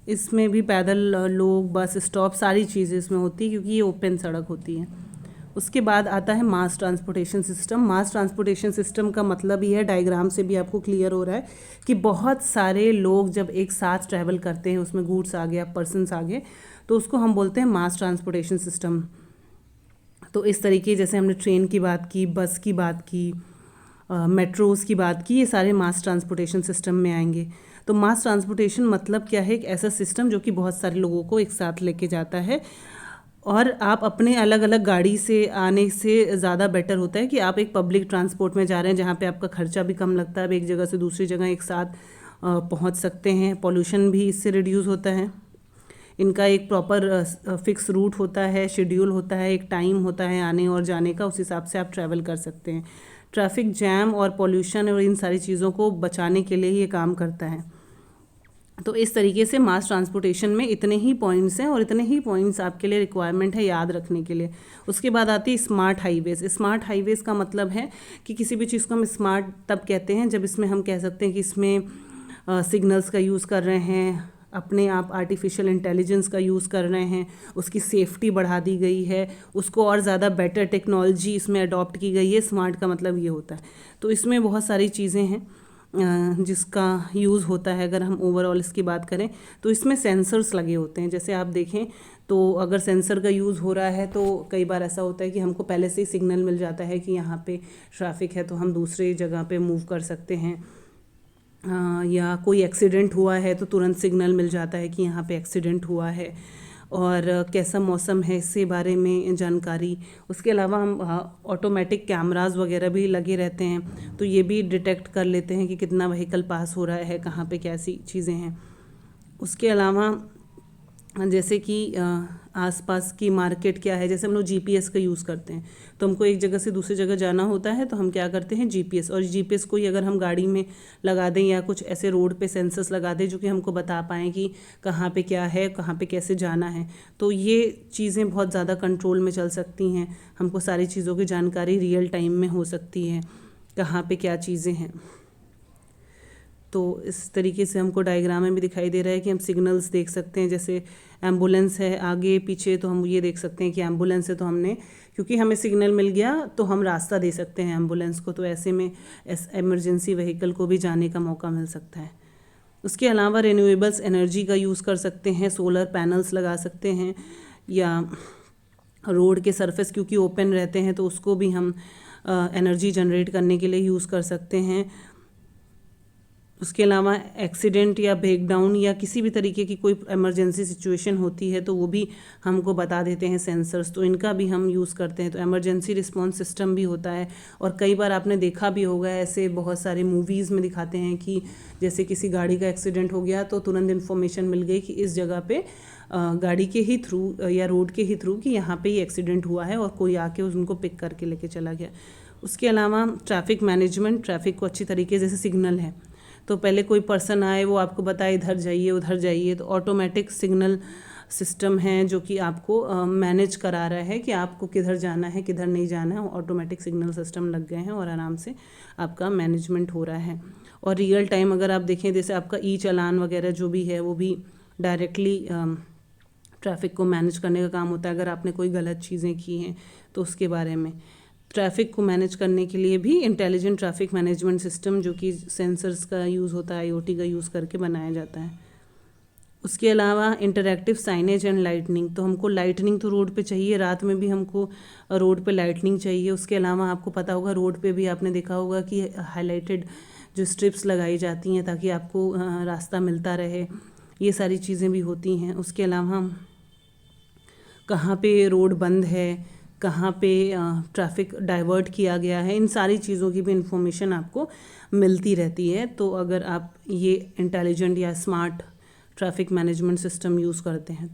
S1: इसमें भी पैदल लोग, बस स्टॉप, सारी चीज़ें इसमें होती है क्योंकि ये ओपन सड़क होती है। उसके बाद आता है मास ट्रांसपोर्टेशन सिस्टम। मास ट्रांसपोर्टेशन सिस्टम का मतलब ये है, डायग्राम से भी आपको क्लियर हो रहा है कि बहुत सारे लोग जब एक साथ ट्रैवल करते हैं, उसमें गुड्स आ गया, पर्सनस आ गए, तो उसको हम बोलते हैं मास ट्रांसपोर्टेशन सिस्टम। तो इस तरीके जैसे हमने ट्रेन की बात की, बस की बात की, मेट्रोज़ की बात की, ये सारे मास ट्रांसपोर्टेशन सिस्टम में आएंगे। तो मास ट्रांसपोर्टेशन मतलब क्या है? एक ऐसा सिस्टम जो कि बहुत सारे लोगों को एक साथ लेके जाता है। और आप अपने अलग अलग गाड़ी से आने से ज़्यादा बेटर होता है कि आप एक पब्लिक ट्रांसपोर्ट में जा रहे हैं जहाँ पे आपका खर्चा भी कम लगता है, आप एक जगह से दूसरी जगह एक साथ पहुँच सकते हैं, पॉल्यूशन भी इससे रिड्यूस होता है। इनका एक प्रॉपर फिक्स रूट होता है, शेड्यूल होता है, एक टाइम होता है आने और जाने का, उस हिसाब से आप ट्रैवल कर सकते हैं। ट्रैफिक जैम और पॉल्यूशन और इन सारी चीज़ों को बचाने के लिए ये काम करता है। तो इस तरीके से मास ट्रांसपोर्टेशन में इतने ही पॉइंट्स हैं और इतने ही पॉइंट्स आपके लिए रिक्वायरमेंट है याद रखने के लिए। उसके बाद आती है स्मार्ट हाईवेज़। स्मार्ट हाईवेज़ का मतलब है कि किसी भी चीज़ को हम स्मार्ट तब कहते हैं जब इसमें हम कह सकते हैं कि इसमें सिग्नल्स का यूज़ कर रहे हैं, अपने आप आर्टिफिशियल इंटेलिजेंस का यूज़ कर रहे हैं, उसकी सेफ्टी बढ़ा दी गई है, उसको और ज़्यादा बेटर टेक्नोलॉजी इसमें अडॉप्ट की गई है। स्मार्ट का मतलब ये होता है। तो इसमें बहुत सारी चीज़ें हैं जिसका यूज़ होता है। अगर हम ओवरऑल इसकी बात करें तो इसमें सेंसर्स लगे होते हैं। जैसे आप देखें तो अगर सेंसर का यूज़ हो रहा है तो कई बार ऐसा होता है कि हमको पहले से ही सिग्नल मिल जाता है कि यहाँ पे ट्रैफिक है, तो हम दूसरी जगह पे मूव कर सकते हैं। या कोई एक्सीडेंट हुआ है तो तुरंत सिग्नल मिल जाता है कि यहाँ पे एक्सीडेंट हुआ है, और कैसा मौसम है इससे बारे में जानकारी। उसके अलावा हम ऑटोमेटिक कैमरास वगैरह भी लगे रहते हैं, तो ये भी डिटेक्ट कर लेते हैं कि कितना व्हीकल पास हो रहा है, कहाँ पे कैसी चीज़ें हैं। उसके अलावा जैसे कि आसपास की मार्केट क्या है, जैसे हम लोग जीपीएस का यूज़ करते हैं, तो हमको एक जगह से दूसरी जगह जाना होता है तो हम क्या करते हैं जीपीएस। और जीपीएस को ही अगर हम गाड़ी में लगा दें या कुछ ऐसे रोड पे सेंसर्स लगा दें जो कि हमको बता पाएँ कि कहाँ पे क्या है, कहाँ पे कैसे जाना है, तो ये चीज़ें बहुत ज़्यादा कंट्रोल में चल सकती हैं। हमको सारी चीज़ों की जानकारी रियल टाइम में हो सकती है, कहाँ पे क्या चीज़ें हैं। तो इस तरीके से हमको डायग्राम में भी दिखाई दे रहा है कि हम सिग्नल्स देख सकते हैं। जैसे एम्बुलेंस है आगे पीछे, तो हम ये देख सकते हैं कि एम्बुलेंस है तो हमने, क्योंकि हमें सिग्नल मिल गया तो हम रास्ता दे सकते हैं एम्बुलेंस को, तो ऐसे में इमरजेंसी व्हीकल को भी जाने का मौका मिल सकता है। उसके अलावा रिन्यूएबल्स एनर्जी का यूज़ कर सकते हैं, सोलर पैनल्स लगा सकते हैं, या रोड के सरफेस क्योंकि ओपन रहते हैं तो उसको भी हम एनर्जी जनरेट करने के लिए यूज़ कर सकते हैं। उसके अलावा एक्सीडेंट या ब्रेकडाउन या किसी भी तरीके की कोई इमरजेंसी सिचुएशन होती है तो वो भी हमको बता देते हैं सेंसर्स, तो इनका भी हम यूज़ करते हैं। तो इमरजेंसी रिस्पॉन्स सिस्टम भी होता है। और कई बार आपने देखा भी होगा, ऐसे बहुत सारे मूवीज़ में दिखाते हैं कि जैसे किसी गाड़ी का एक्सीडेंट हो गया तो तुरंत इन्फॉर्मेशन मिल गई कि इस जगह पे गाड़ी के ही थ्रू या रोड के ही थ्रू कि यहाँ पे ही एक्सीडेंट हुआ है, और कोई आके उनको पिक करके लेके चला गया। उसके अलावा ट्रैफिक मैनेजमेंट, ट्रैफिक को अच्छी तरीके, जैसे सिग्नल है तो पहले कोई पर्सन आए वो आपको बताए इधर जाइए उधर जाइए, तो ऑटोमेटिक सिग्नल सिस्टम है जो कि आपको मैनेज करा रहा है कि आपको किधर जाना है किधर नहीं जाना है। ऑटोमेटिक सिग्नल सिस्टम लग गए हैं और आराम से आपका मैनेजमेंट हो रहा है। और रियल टाइम अगर आप देखें, जैसे आपका ई चालान वगैरह जो भी है वो भी डायरेक्टली ट्रैफिक को मैनेज करने का काम होता है। अगर आपने कोई गलत चीज़ें की हैं तो उसके बारे में। ट्रैफिक को मैनेज करने के लिए भी इंटेलिजेंट ट्रैफिक मैनेजमेंट सिस्टम जो कि सेंसर्स का यूज़ होता है, आईओटी का यूज़ करके बनाया जाता है। उसके अलावा इंटरैक्टिव साइनेज एंड लाइटनिंग, तो हमको लाइटनिंग तो रोड पे चाहिए, रात में भी हमको रोड पे लाइटनिंग चाहिए। उसके अलावा आपको पता होगा रोड पे भी आपने देखा होगा कि हाईलाइटेड जो स्ट्रिप्स लगाई जाती हैं ताकि आपको रास्ता मिलता रहे, ये सारी चीज़ें भी होती हैं। उसके अलावा कहाँ पे रोड बंद है, कहाँ पे ट्रैफिक डाइवर्ट किया गया है, इन सारी चीज़ों की भी इंफॉर्मेशन आपको मिलती रहती है। तो अगर आप ये इंटेलिजेंट या smart traffic management system use करते हैं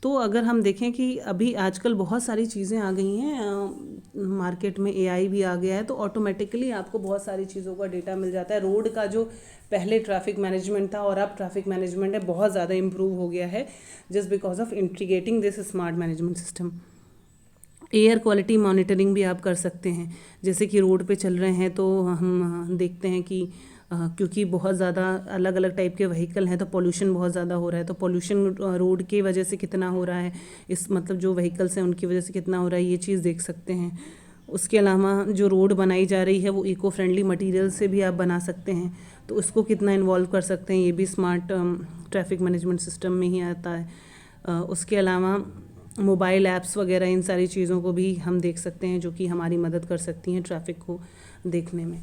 S1: तो अगर हम देखें कि अभी आजकल बहुत सारी चीज़ें आ गई हैं, मार्केट में एआई भी आ गया है, तो ऑटोमेटिकली आपको बहुत सारी चीज़ों का डेटा मिल जाता है। रोड का जो पहले ट्रैफिक मैनेजमेंट था और अब ट्रैफिक मैनेजमेंट है, बहुत ज़्यादा इम्प्रूव हो गया है just because of integrating this smart management system. Air quality monitoring भी आप कर सकते हैं, जैसे कि रोड पे चल रहे हैं तो हम देखते हैं कि क्योंकि बहुत ज़्यादा अलग अलग टाइप के व्हीकल हैं तो पोल्यूशन बहुत ज़्यादा हो रहा है, तो पोल्यूशन रोड की वजह से कितना हो रहा है, इस मतलब जो व्हीकल्स हैं उनकी वजह से कितना हो रहा है, ये चीज़ देख सकते हैं। उसके अलावा जो रोड बनाई जा रही है वो इको फ्रेंडली मटेरियल से भी आप बना सकते हैं, तो उसको कितना इन्वॉल्व कर सकते हैं, ये भी स्मार्ट ट्रैफिक मैनेजमेंट सिस्टम में ही आता है। उसके अलावा मोबाइल ऐप्स वगैरह इन सारी चीज़ों को भी हम देख सकते हैं जो कि हमारी मदद कर सकती हैं ट्रैफिक को देखने में।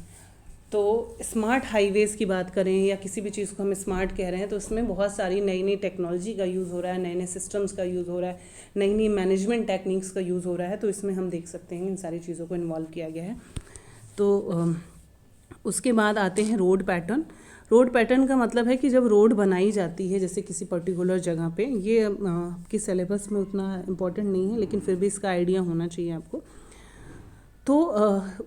S1: तो स्मार्ट हाईवेज़ की बात करें या किसी भी चीज़ को हम स्मार्ट कह रहे हैं तो इसमें बहुत सारी नई नई टेक्नोलॉजी का यूज़ हो रहा है, नए नए सिस्टम्स का यूज़ हो रहा है, नई नई मैनेजमेंट टेक्निक्स का यूज़ हो रहा है, तो इसमें हम देख सकते हैं इन सारी चीज़ों को इन्वॉल्व किया गया है। तो उसके बाद आते हैं रोड पैटर्न। रोड पैटर्न का मतलब है कि जब रोड बनाई जाती है जैसे किसी पर्टिकुलर जगह पे, ये आपके सिलेबस में उतना इम्पोर्टेंट नहीं है लेकिन फिर भी इसका आइडिया होना चाहिए आपको। तो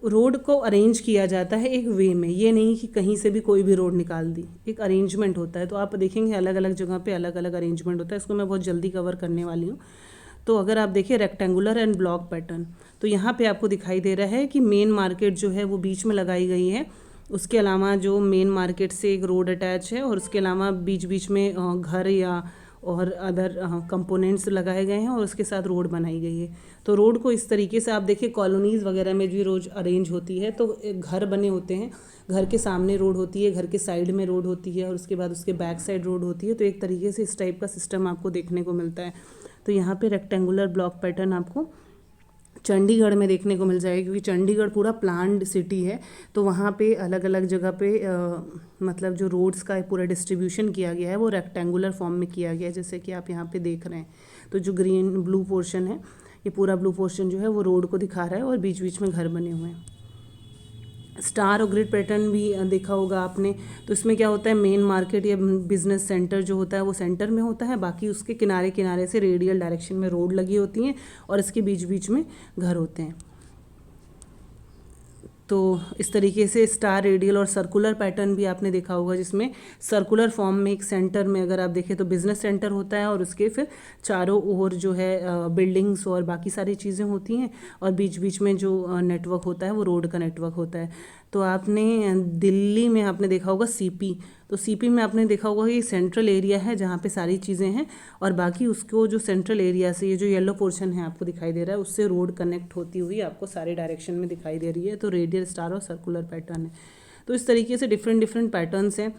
S1: रोड को अरेंज किया जाता है एक वे में, ये नहीं कि कहीं से भी कोई भी रोड निकाल दी, एक अरेंजमेंट होता है। तो आप देखेंगे अलग अलग जगह पे अलग अलग अरेंजमेंट होता है, इसको मैं बहुत जल्दी कवर करने वाली हूँ। तो अगर आप देखिए रेक्टेंगुलर एंड ब्लॉक पैटर्न, तो यहाँ पे आपको दिखाई दे रहा है कि मेन मार्केट जो है वो बीच में लगाई गई है, उसके अलावा जो मेन मार्केट से एक रोड अटैच है और उसके अलावा बीच बीच में घर या और अदर कंपोनेंट्स लगाए गए हैं और उसके साथ रोड बनाई गई है। तो रोड को इस तरीके से आप देखिए कॉलोनीज़ वगैरह में भी रोज अरेंज होती है, तो घर बने होते हैं, घर के सामने रोड होती है, घर के साइड में रोड होती है और उसके बाद उसके बैक साइड रोड होती है। तो एक तरीके से इस टाइप का सिस्टम आपको देखने को मिलता है। तो यहाँ पे रेक्टेंगुलर ब्लॉक पैटर्न आपको चंडीगढ़ में देखने को मिल जाएगी, क्योंकि चंडीगढ़ पूरा प्लान्ड सिटी है, तो वहाँ पे अलग अलग जगह पे मतलब जो रोड्स का पूरा डिस्ट्रीब्यूशन किया गया है वो रेक्टेंगुलर फॉर्म में किया गया है, जैसे कि आप यहाँ पे देख रहे हैं। तो जो ग्रीन ब्लू पोर्शन है, ये पूरा ब्लू पोर्शन जो है वो रोड को दिखा रहा है और बीच बीच में घर बने हुए हैं। स्टार और ग्रिड पैटर्न भी देखा होगा आपने, तो इसमें क्या होता है, मेन मार्केट या बिजनेस सेंटर जो होता है वो सेंटर में होता है, बाकी उसके किनारे किनारे से रेडियल डायरेक्शन में रोड लगी होती हैं और इसके बीच बीच में घर होते हैं। तो इस तरीके से स्टार, रेडियल और सर्कुलर पैटर्न भी आपने देखा होगा, जिसमें सर्कुलर फॉर्म में एक सेंटर में अगर आप देखें तो बिजनेस सेंटर होता है और उसके फिर चारों ओर जो है बिल्डिंग्स और बाकी सारी चीज़ें होती हैं और बीच बीच में जो नेटवर्क होता है वो रोड का नेटवर्क होता है। तो आपने दिल्ली में आपने देखा होगा सीपी, तो सीपी में आपने देखा होगा ये सेंट्रल एरिया है जहाँ पे सारी चीज़ें हैं और बाकी उसको जो सेंट्रल एरिया से ये जो येलो पोर्शन है आपको दिखाई दे रहा है उससे रोड कनेक्ट होती हुई आपको सारे डायरेक्शन में दिखाई दे रही है। तो रेडियल, स्टार और सर्कुलर पैटर्न है। तो इस तरीके से डिफरेंट डिफरेंट पैटर्न्स हैं।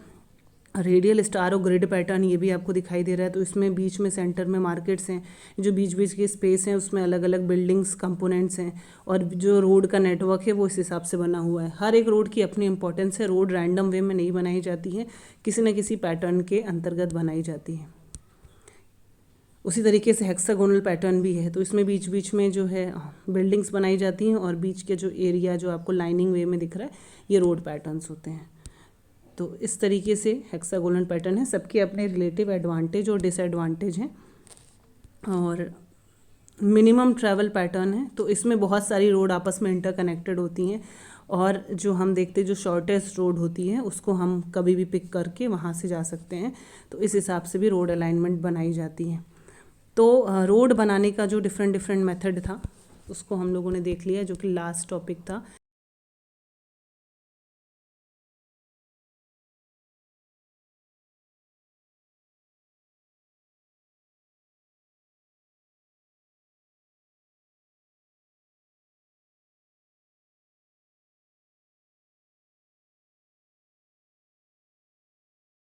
S1: रेडियल, स्टार और ग्रिड पैटर्न ये भी आपको दिखाई दे रहा है। तो इसमें बीच में सेंटर में मार्केट्स हैं, जो बीच बीच के स्पेस हैं उसमें अलग अलग बिल्डिंग्स, कंपोनेंट्स हैं और जो रोड का नेटवर्क है वो इस हिसाब से बना हुआ है। हर एक रोड की अपनी इंपॉर्टेंस है, रोड रैंडम वे में नहीं बनाई जाती है, किसी न किसी पैटर्न के अंतर्गत बनाई जाती है। उसी तरीके से हेक्सागोनल पैटर्न भी है, तो इसमें बीच बीच में जो है बिल्डिंग्स बनाई जाती हैं और बीच के जो एरिया जो आपको लाइनिंग वे में दिख रहा है ये रोड पैटर्न्स होते हैं। तो इस तरीके से हेक्सागोनल पैटर्न है, सबके अपने रिलेटिव एडवांटेज और डिसएडवांटेज हैं। और मिनिमम ट्रैवल पैटर्न है, तो इसमें बहुत सारी रोड आपस में इंटरकनेक्टेड होती हैं और जो हम देखते जो शॉर्टेस्ट रोड होती है उसको हम कभी भी पिक करके वहाँ से जा सकते हैं। तो इस हिसाब से भी रोड अलाइनमेंट बनाई जाती है। तो रोड बनाने का जो डिफरेंट डिफरेंट मेथड था उसको हम लोगों ने देख लिया, जो कि लास्ट टॉपिक था।